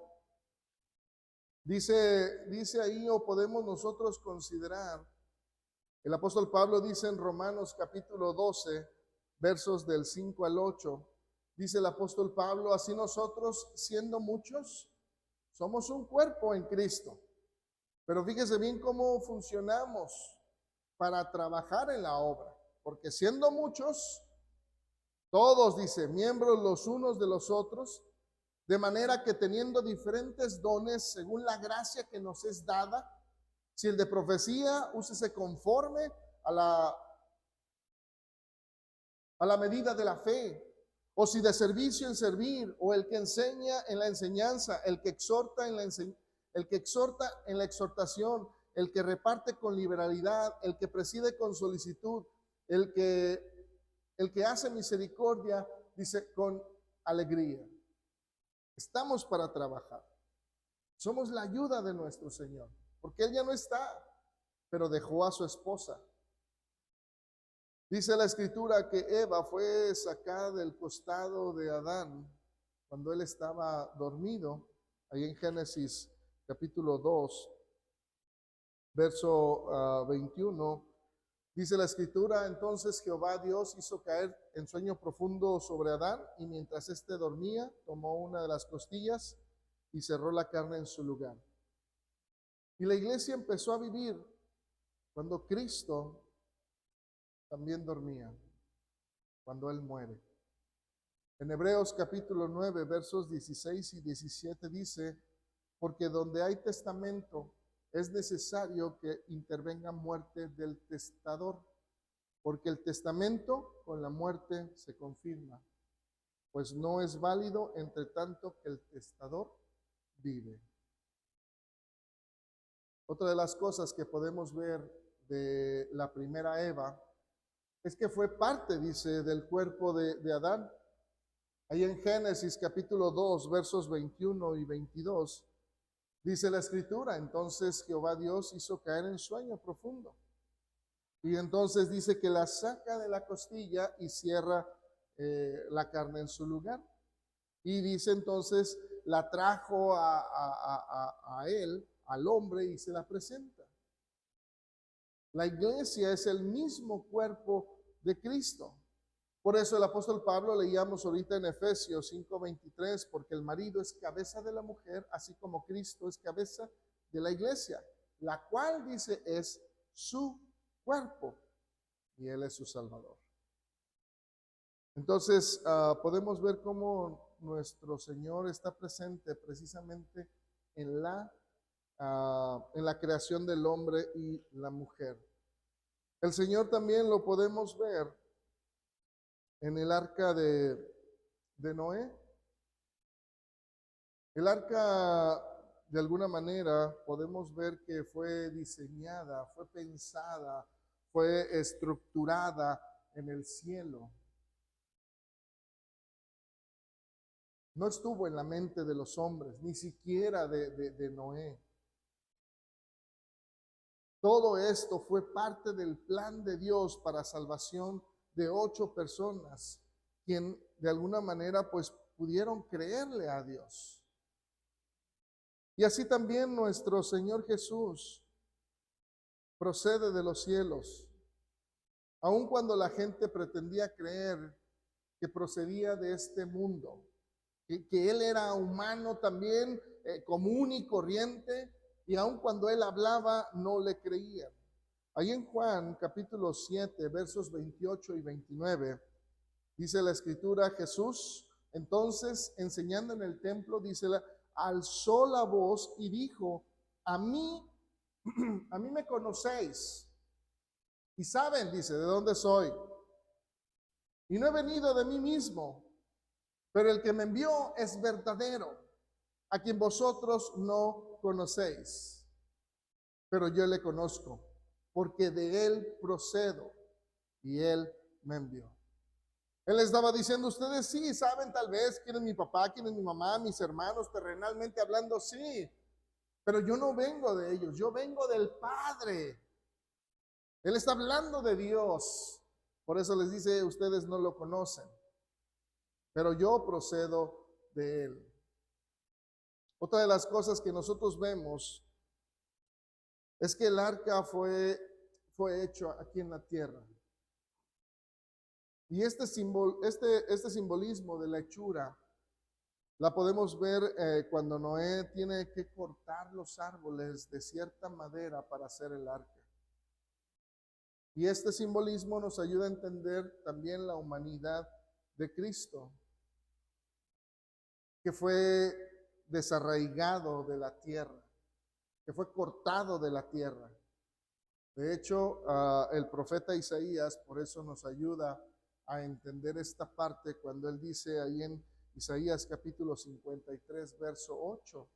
Dice ahí, o podemos nosotros considerar, el apóstol Pablo dice en Romanos capítulo 12, versos del 5 al 8, dice el apóstol Pablo, así nosotros, siendo muchos, somos un cuerpo en Cristo. Pero fíjese bien cómo funcionamos para trabajar en la obra, porque siendo muchos, todos, dice, miembros los unos de los otros, de manera que teniendo diferentes dones según la gracia que nos es dada, si el de profecía, úsese conforme a la medida de la fe, o si de servicio en servir, o el que enseña en la enseñanza, el que exhorta en la exhortación, el que reparte con liberalidad, el que preside con solicitud, el que hace misericordia, dice, con alegría. Estamos para trabajar. Somos la ayuda de nuestro Señor, porque Él ya no está, pero dejó a su esposa. Dice la Escritura que Eva fue sacada del costado de Adán cuando él estaba dormido, ahí en Génesis capítulo 2, verso 21. Dice la escritura, entonces Jehová Dios hizo caer en sueño profundo sobre Adán, y mientras éste dormía, tomó una de las costillas y cerró la carne en su lugar. Y la iglesia empezó a vivir cuando Cristo también dormía, cuando Él muere. En Hebreos capítulo 9, versos 16 y 17 dice, porque donde hay testamento, es necesario que intervenga muerte del testador, porque el testamento con la muerte se confirma, pues no es válido entre tanto que el testador vive. Otra de las cosas que podemos ver de la primera Eva es que fue parte, dice, del cuerpo de Adán. Ahí en Génesis capítulo 2, versos 21 y 22, dice la escritura, entonces Jehová Dios hizo caer en sueño profundo. Y entonces dice que la saca de la costilla y cierra la carne en su lugar. Y dice entonces, la trajo a él, al hombre, y se la presenta. La iglesia es el mismo cuerpo de Cristo. Por eso el apóstol Pablo leíamos ahorita en Efesios 5:23, porque el marido es cabeza de la mujer, así como Cristo es cabeza de la iglesia, la cual, dice, es su cuerpo y Él es su Salvador. Entonces, podemos ver cómo nuestro Señor está presente precisamente en la creación del hombre y la mujer. El Señor también lo podemos ver en el arca de Noé. El arca, de alguna manera, podemos ver que fue diseñada, fue pensada, fue estructurada en el cielo. No estuvo en la mente de los hombres, ni siquiera de Noé. Todo esto fue parte del plan de Dios para salvación de 8 personas, quien de alguna manera pues pudieron creerle a Dios. Y así también nuestro Señor Jesús procede de los cielos, aun cuando la gente pretendía creer que procedía de este mundo, que Él era humano también, común y corriente, y aun cuando Él hablaba no le creían. Ahí en Juan capítulo 7, versos 28 y 29, dice la escritura, Jesús entonces enseñando en el templo, dice, alzó la voz y dijo, a mí me conocéis y saben, dice, de dónde soy. Y no he venido de mí mismo, pero el que me envió es verdadero, a quien vosotros no conocéis, pero yo le conozco, porque de él procedo y él me envió. Él les estaba diciendo, ustedes sí saben tal vez quién es mi papá, quién es mi mamá, mis hermanos, terrenalmente hablando, sí, pero yo no vengo de ellos, yo vengo del Padre. Él está hablando de Dios. Por eso les dice, ustedes no lo conocen, pero yo procedo de Él. Otra de las cosas que nosotros vemos es que el arca fue hecho aquí en la tierra. Y este simbolismo de la hechura la podemos ver cuando Noé tiene que cortar los árboles de cierta madera para hacer el arca. Y este simbolismo nos ayuda a entender también la humanidad de Cristo, que fue desarraigado de la tierra, que fue cortado de la tierra. De hecho, el profeta Isaías por eso nos ayuda a entender esta parte cuando él dice ahí en Isaías capítulo 53, verso 8.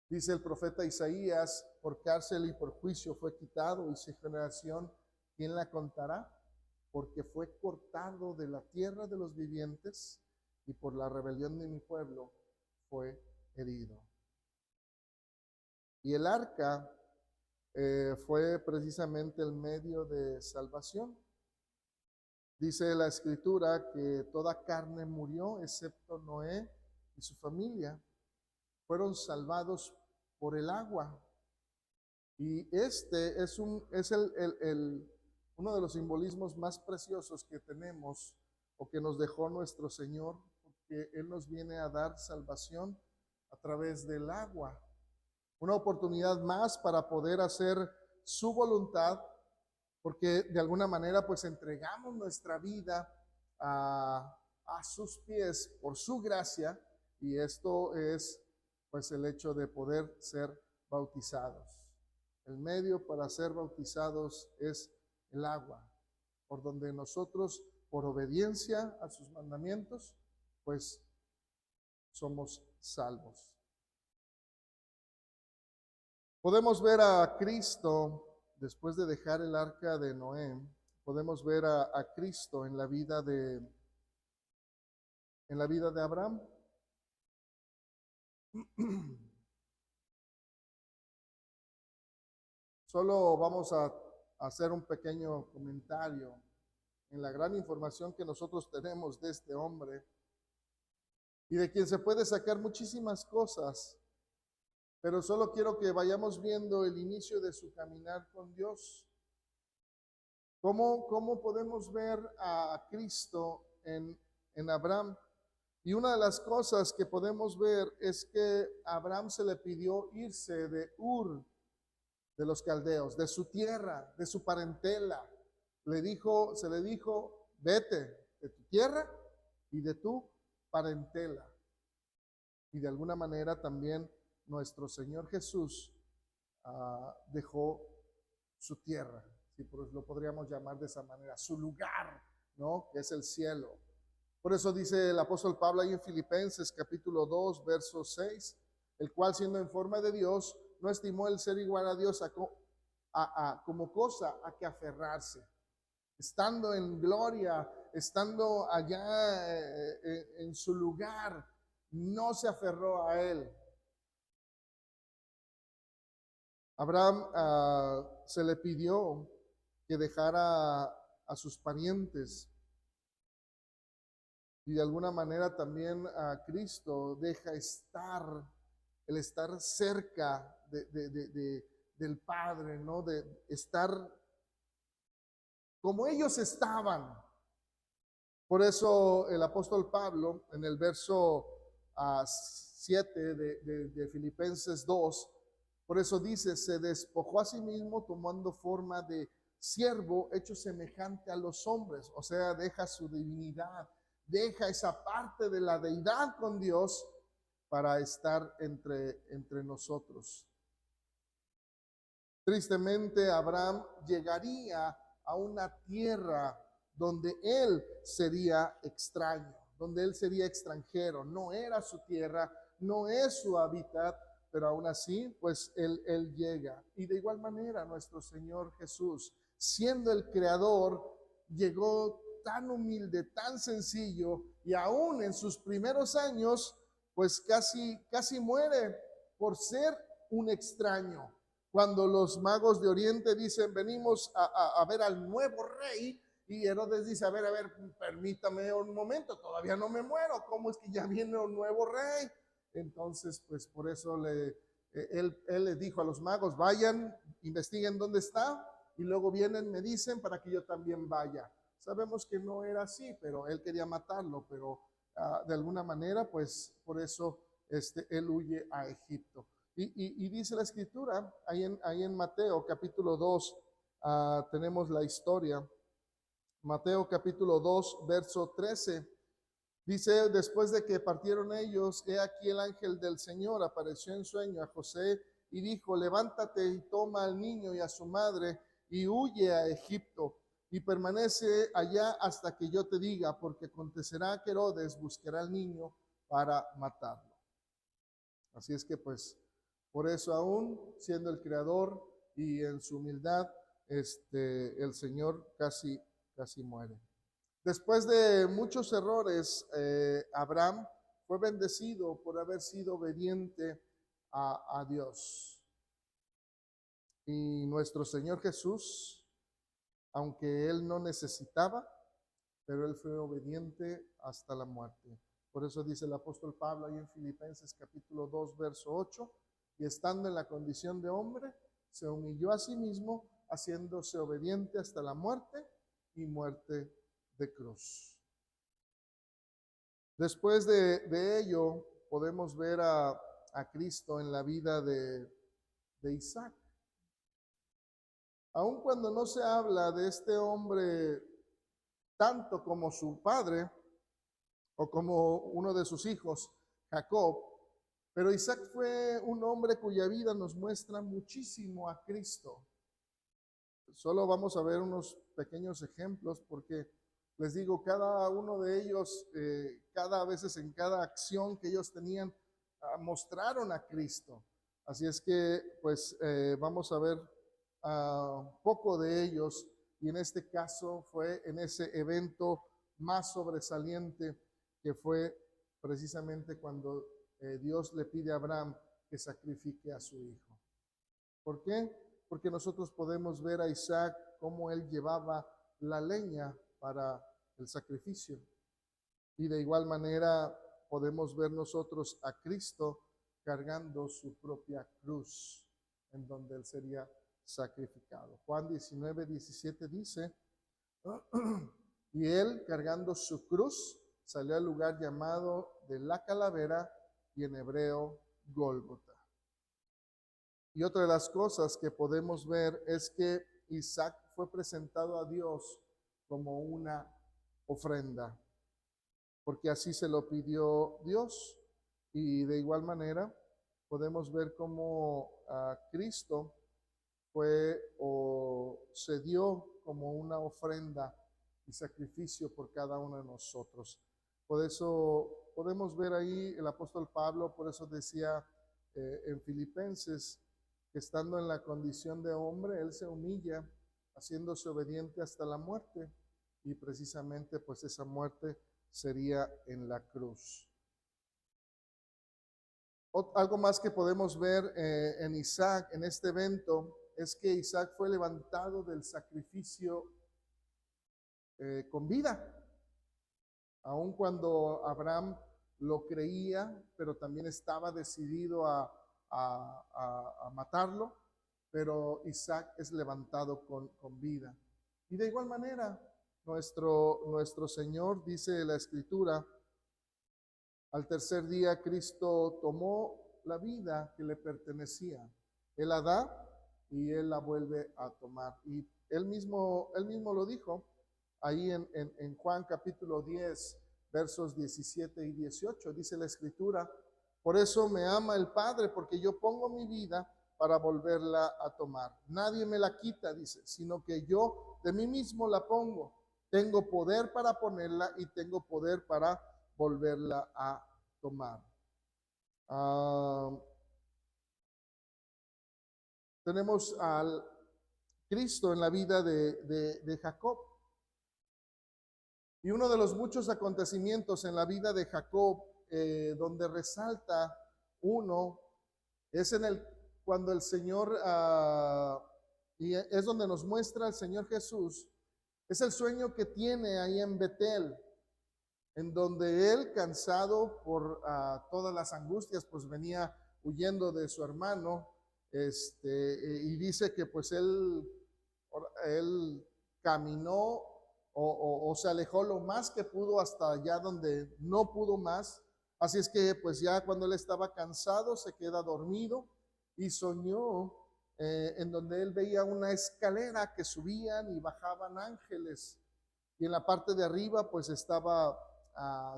Dice el profeta Isaías, por cárcel y por juicio fue quitado, y su generación, ¿quién la contará? Porque fue cortado de la tierra de los vivientes, y por la rebelión de mi pueblo fue herido. Y el arca fue precisamente el medio de salvación. Dice la escritura que toda carne murió, excepto Noé y su familia. Fueron salvados por el agua. Y este es uno de los simbolismos más preciosos que tenemos o que nos dejó nuestro Señor, porque Él nos viene a dar salvación a través del agua. Una oportunidad más para poder hacer su voluntad, porque de alguna manera pues entregamos nuestra vida a sus pies por su gracia, y esto es pues el hecho de poder ser bautizados. El medio para ser bautizados es el agua, por donde nosotros, por obediencia a sus mandamientos, pues somos salvos. Podemos ver a Cristo después de dejar el arca de Noé. Podemos ver a Cristo en la vida de Abraham. Solo vamos a hacer un pequeño comentario en la gran información que nosotros tenemos de este hombre y de quien se puede sacar muchísimas cosas, pero solo quiero que vayamos viendo el inicio de su caminar con Dios. ¿Cómo podemos ver a Cristo en Abraham? Y una de las cosas que podemos ver es que a Abraham se le pidió irse de Ur de los caldeos, de su tierra, de su parentela. Se le dijo, vete de tu tierra y de tu parentela. Y de alguna manera también nuestro Señor Jesús dejó su tierra, si lo podríamos llamar de esa manera, su lugar, ¿no? Que es el cielo. Por eso dice el apóstol Pablo ahí en Filipenses capítulo 2, verso 6, el cual siendo en forma de Dios, no estimó el ser igual a Dios como cosa a que aferrarse. Estando en gloria, estando allá en su lugar, no se aferró a él. Abraham se le pidió que dejara a sus parientes, y de alguna manera también a Cristo deja el estar cerca del Padre, ¿no? De estar como ellos estaban. Por eso el apóstol Pablo en el verso 7 de Filipenses 2, por eso dice, se despojó a sí mismo tomando forma de siervo hecho semejante a los hombres. O sea, deja su divinidad, deja esa parte de la deidad con Dios para estar entre nosotros. Tristemente, Abraham llegaría a una tierra donde él sería extraño, donde él sería extranjero. No era su tierra, no es su hábitat, pero aún así, pues él llega. Y de igual manera, nuestro Señor Jesús, siendo el creador, llegó tan humilde, tan sencillo, y aún en sus primeros años, pues casi muere por ser un extraño. Cuando los magos de Oriente dicen, venimos a ver al nuevo rey, y Herodes dice, a ver, permítame un momento, todavía no me muero, ¿cómo es que ya viene un nuevo rey? Entonces, pues por eso él les dijo a los magos, vayan, investiguen dónde está, y luego vienen, me dicen, para que yo también vaya. Sabemos que no era así, pero él quería matarlo, pero de alguna manera, pues por eso él huye a Egipto. Y dice la escritura, ahí en Mateo capítulo 2, tenemos la historia. Mateo capítulo 2, verso 13. Dice, después de que partieron ellos, he aquí el ángel del Señor apareció en sueño a José y dijo, levántate y toma al niño y a su madre y huye a Egipto y permanece allá hasta que yo te diga, porque acontecerá que Herodes buscará al niño para matarlo. Así es que pues, por eso aún siendo el creador y en su humildad, el Señor casi muere. Después de muchos errores, Abraham fue bendecido por haber sido obediente a Dios. Y nuestro Señor Jesús, aunque Él no necesitaba, pero Él fue obediente hasta la muerte. Por eso dice el apóstol Pablo ahí en Filipenses capítulo 2, verso 8, y estando en la condición de hombre, se humilló a sí mismo, haciéndose obediente hasta la muerte y muerte de cruz. Después de ello, podemos ver a Cristo en la vida de Isaac. Aun cuando no se habla de este hombre tanto como su padre o como uno de sus hijos, Jacob, pero Isaac fue un hombre cuya vida nos muestra muchísimo a Cristo. Solo vamos a ver unos pequeños ejemplos porque les digo, cada uno de ellos, cada veces en cada acción que ellos tenían, mostraron a Cristo. Así es que, pues, vamos a ver poco de ellos, y en este caso fue en ese evento más sobresaliente que fue precisamente cuando Dios le pide a Abraham que sacrifique a su hijo. ¿Por qué? Porque nosotros podemos ver a Isaac cómo él llevaba la leña para el sacrificio. Y de igual manera podemos ver nosotros a Cristo cargando su propia cruz, en donde él sería sacrificado. Juan 19:17 dice, y él cargando su cruz salió al lugar llamado de la calavera, y en hebreo Gólgota. Y otra de las cosas que podemos ver es que Isaac fue presentado a Dios como una ofrenda, porque así se lo pidió Dios. Y de igual manera podemos ver cómo Cristo fue o se dio como una ofrenda y sacrificio por cada uno de nosotros. Por eso podemos ver ahí el apóstol Pablo, por eso decía en Filipenses, que estando en la condición de hombre, él se humilla, haciéndose obediente hasta la muerte, y precisamente pues esa muerte sería en la cruz. Algo más que podemos ver en Isaac, en este evento, es que Isaac fue levantado del sacrificio con vida. Aun cuando Abraham lo creía, pero también estaba decidido a matarlo, pero Isaac es levantado con vida. Y de igual manera, nuestro Señor, dice la Escritura, al tercer día Cristo tomó la vida que le pertenecía. Él la da y Él la vuelve a tomar. Y Él mismo lo dijo ahí en Juan capítulo 10, versos 17 y 18. Dice la Escritura, por eso me ama el Padre, porque yo pongo mi vida para volverla a tomar. Nadie me la quita, dice, sino que yo de mí mismo la pongo. Tengo poder para ponerla y tengo poder para volverla a tomar. Tenemos al Cristo en la vida de Jacob. Y uno de los muchos acontecimientos en la vida de Jacob, donde resalta uno, es cuando el Señor, y es donde nos muestra el Señor Jesús, es el sueño que tiene ahí en Betel, en donde él, cansado por todas las angustias, pues venía huyendo de su hermano, y dice que pues él caminó o se alejó lo más que pudo hasta allá donde no pudo más. Así es que pues ya cuando él estaba cansado se queda dormido y soñó en donde él veía una escalera que subían y bajaban ángeles, y en la parte de arriba pues estaba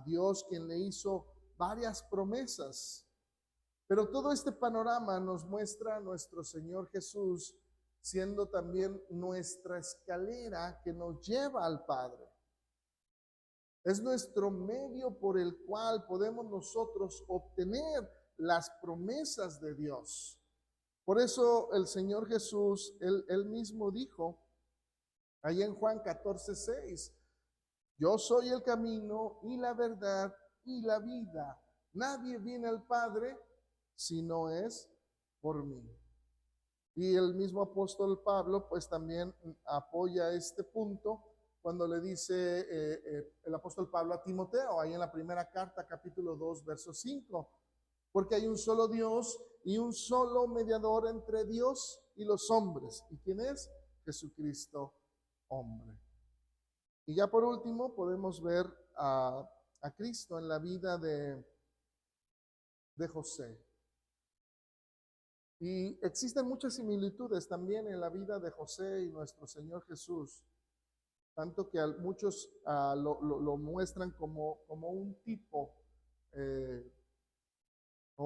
Dios, quien le hizo varias promesas. Pero todo este panorama nos muestra a nuestro Señor Jesús siendo también nuestra escalera que nos lleva al Padre. Es nuestro medio por el cual podemos nosotros obtener las promesas de Dios. Por eso el Señor Jesús, él mismo dijo, ahí en Juan 14:6, yo soy el camino y la verdad y la vida. Nadie viene al Padre si no es por mí. Y el mismo apóstol Pablo pues también apoya este punto cuando le dice el apóstol Pablo a Timoteo, ahí en la primera carta, capítulo 2, verso 5, porque hay un solo Dios y un solo mediador entre Dios y los hombres. ¿Y quién es? Jesucristo hombre. Y ya por último podemos ver a Cristo en la vida de José. Y existen muchas similitudes también en la vida de José y nuestro Señor Jesús, tanto que muchos lo muestran como un tipo eh, o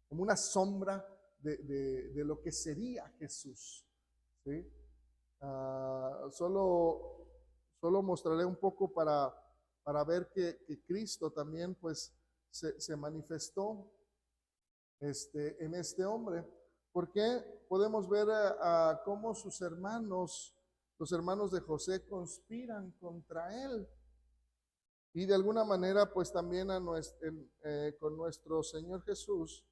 como una sombra de lo que sería Jesús. ¿Sí? Solo mostraré un poco para ver que Cristo también pues se manifestó en este hombre, porque podemos ver cómo sus hermanos, los hermanos de José, conspiran contra él. Y de alguna manera, pues también con nuestro Señor Jesús,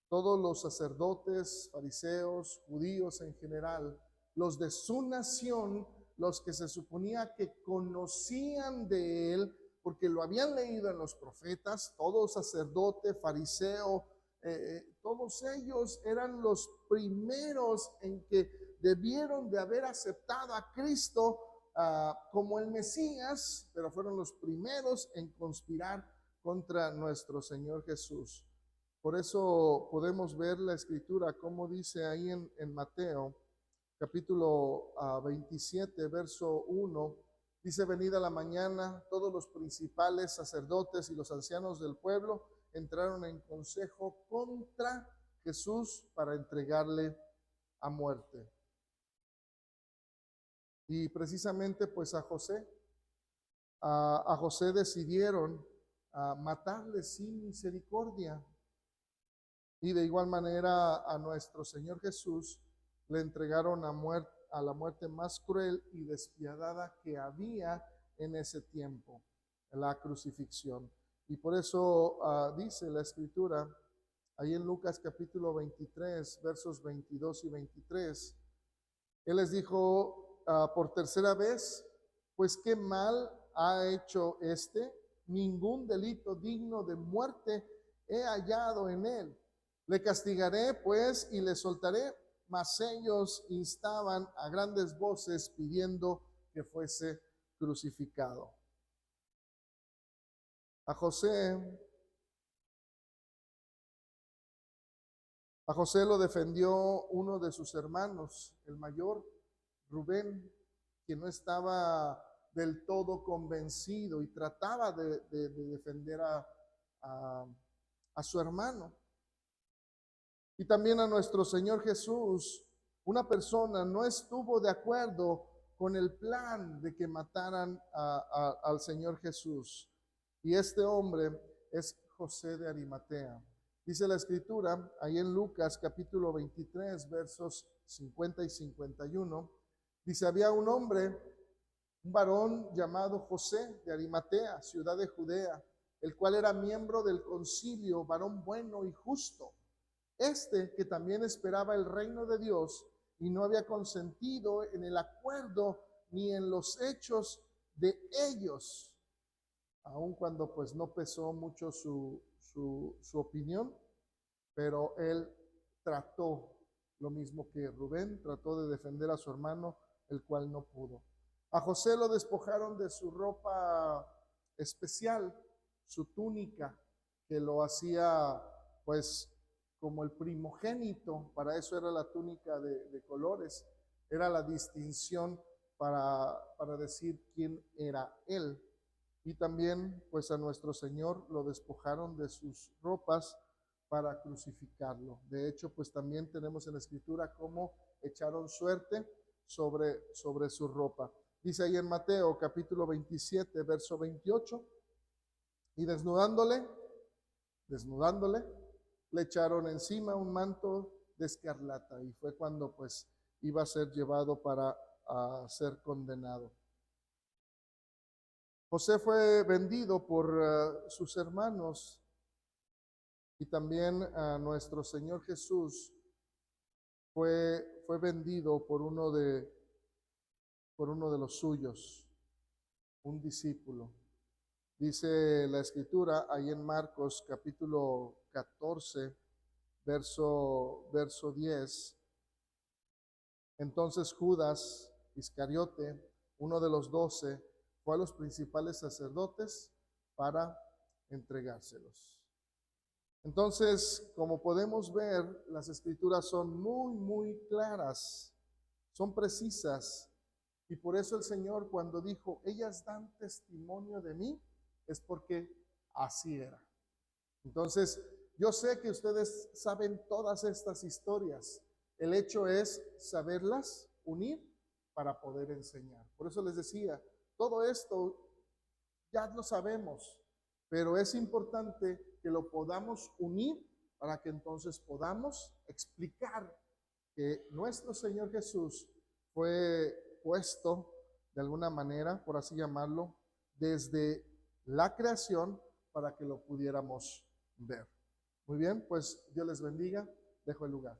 todos los sacerdotes, fariseos, judíos en general, los de su nación, los que se suponía que conocían de él, porque lo habían leído en los profetas, todo sacerdote, fariseo, todos ellos eran los primeros en que debieron de haber aceptado a Cristo como el Mesías, pero fueron los primeros en conspirar contra nuestro Señor Jesús. Por eso podemos ver la escritura, como dice ahí en Mateo, capítulo 27, verso 1, dice: venida la mañana, todos los principales sacerdotes y los ancianos del pueblo entraron en consejo contra Jesús para entregarle a muerte. Y precisamente pues a José decidieron matarle sin misericordia. Y de igual manera a nuestro Señor Jesús le entregaron a la muerte más cruel y despiadada que había en ese tiempo, la crucifixión. Y por eso dice la escritura, ahí en Lucas capítulo 23, versos 22 y 23, Él les dijo por tercera vez: pues qué mal ha hecho este, ningún delito digno de muerte he hallado en él. Le castigaré pues y le soltaré. Mas ellos instaban a grandes voces pidiendo que fuese crucificado. A José lo defendió uno de sus hermanos, el mayor, Rubén, quien no estaba del todo convencido y trataba de defender a su hermano. Y también a nuestro Señor Jesús, una persona no estuvo de acuerdo con el plan de que mataran al Señor Jesús. Y este hombre es José de Arimatea. Dice la escritura, ahí en Lucas capítulo 23, versos 50 y 51, dice: había un hombre, un varón llamado José de Arimatea, ciudad de Judea, el cual era miembro del concilio, varón bueno y justo. Que también esperaba el reino de Dios y no había consentido en el acuerdo ni en los hechos de ellos, aun cuando pues no pesó mucho su opinión, pero él trató lo mismo que Rubén, trató de defender a su hermano, el cual no pudo. A José lo despojaron de su ropa especial, su túnica, que lo hacía pues como el primogénito. Para eso era la túnica de colores, era la distinción para decir quién era él. Y también pues a nuestro Señor lo despojaron de sus ropas para crucificarlo. De hecho pues también tenemos en la escritura cómo echaron suerte sobre su ropa. Dice ahí en Mateo capítulo 27, verso 28, y desnudándole, le echaron encima un manto de escarlata, y fue cuando pues iba a ser llevado para ser condenado. José fue vendido por sus hermanos, y también nuestro Señor Jesús fue vendido por uno de los suyos, un discípulo. Dice la escritura ahí en Marcos capítulo 14, verso 10. Entonces Judas Iscariote, uno de los 12, fue a los principales sacerdotes para entregárselos. Entonces, como podemos ver, las escrituras son muy claras, son precisas, y por eso el Señor, cuando dijo, ellas dan testimonio de mí, es porque así era. Entonces, yo sé que ustedes saben todas estas historias. El hecho es saberlas unir para poder enseñar. Por eso les decía, todo esto ya lo sabemos, pero es importante que lo podamos unir para que entonces podamos explicar que nuestro Señor Jesús fue puesto de alguna manera, por así llamarlo, desde la creación para que lo pudiéramos ver. Muy bien, pues Dios les bendiga. Dejo el lugar.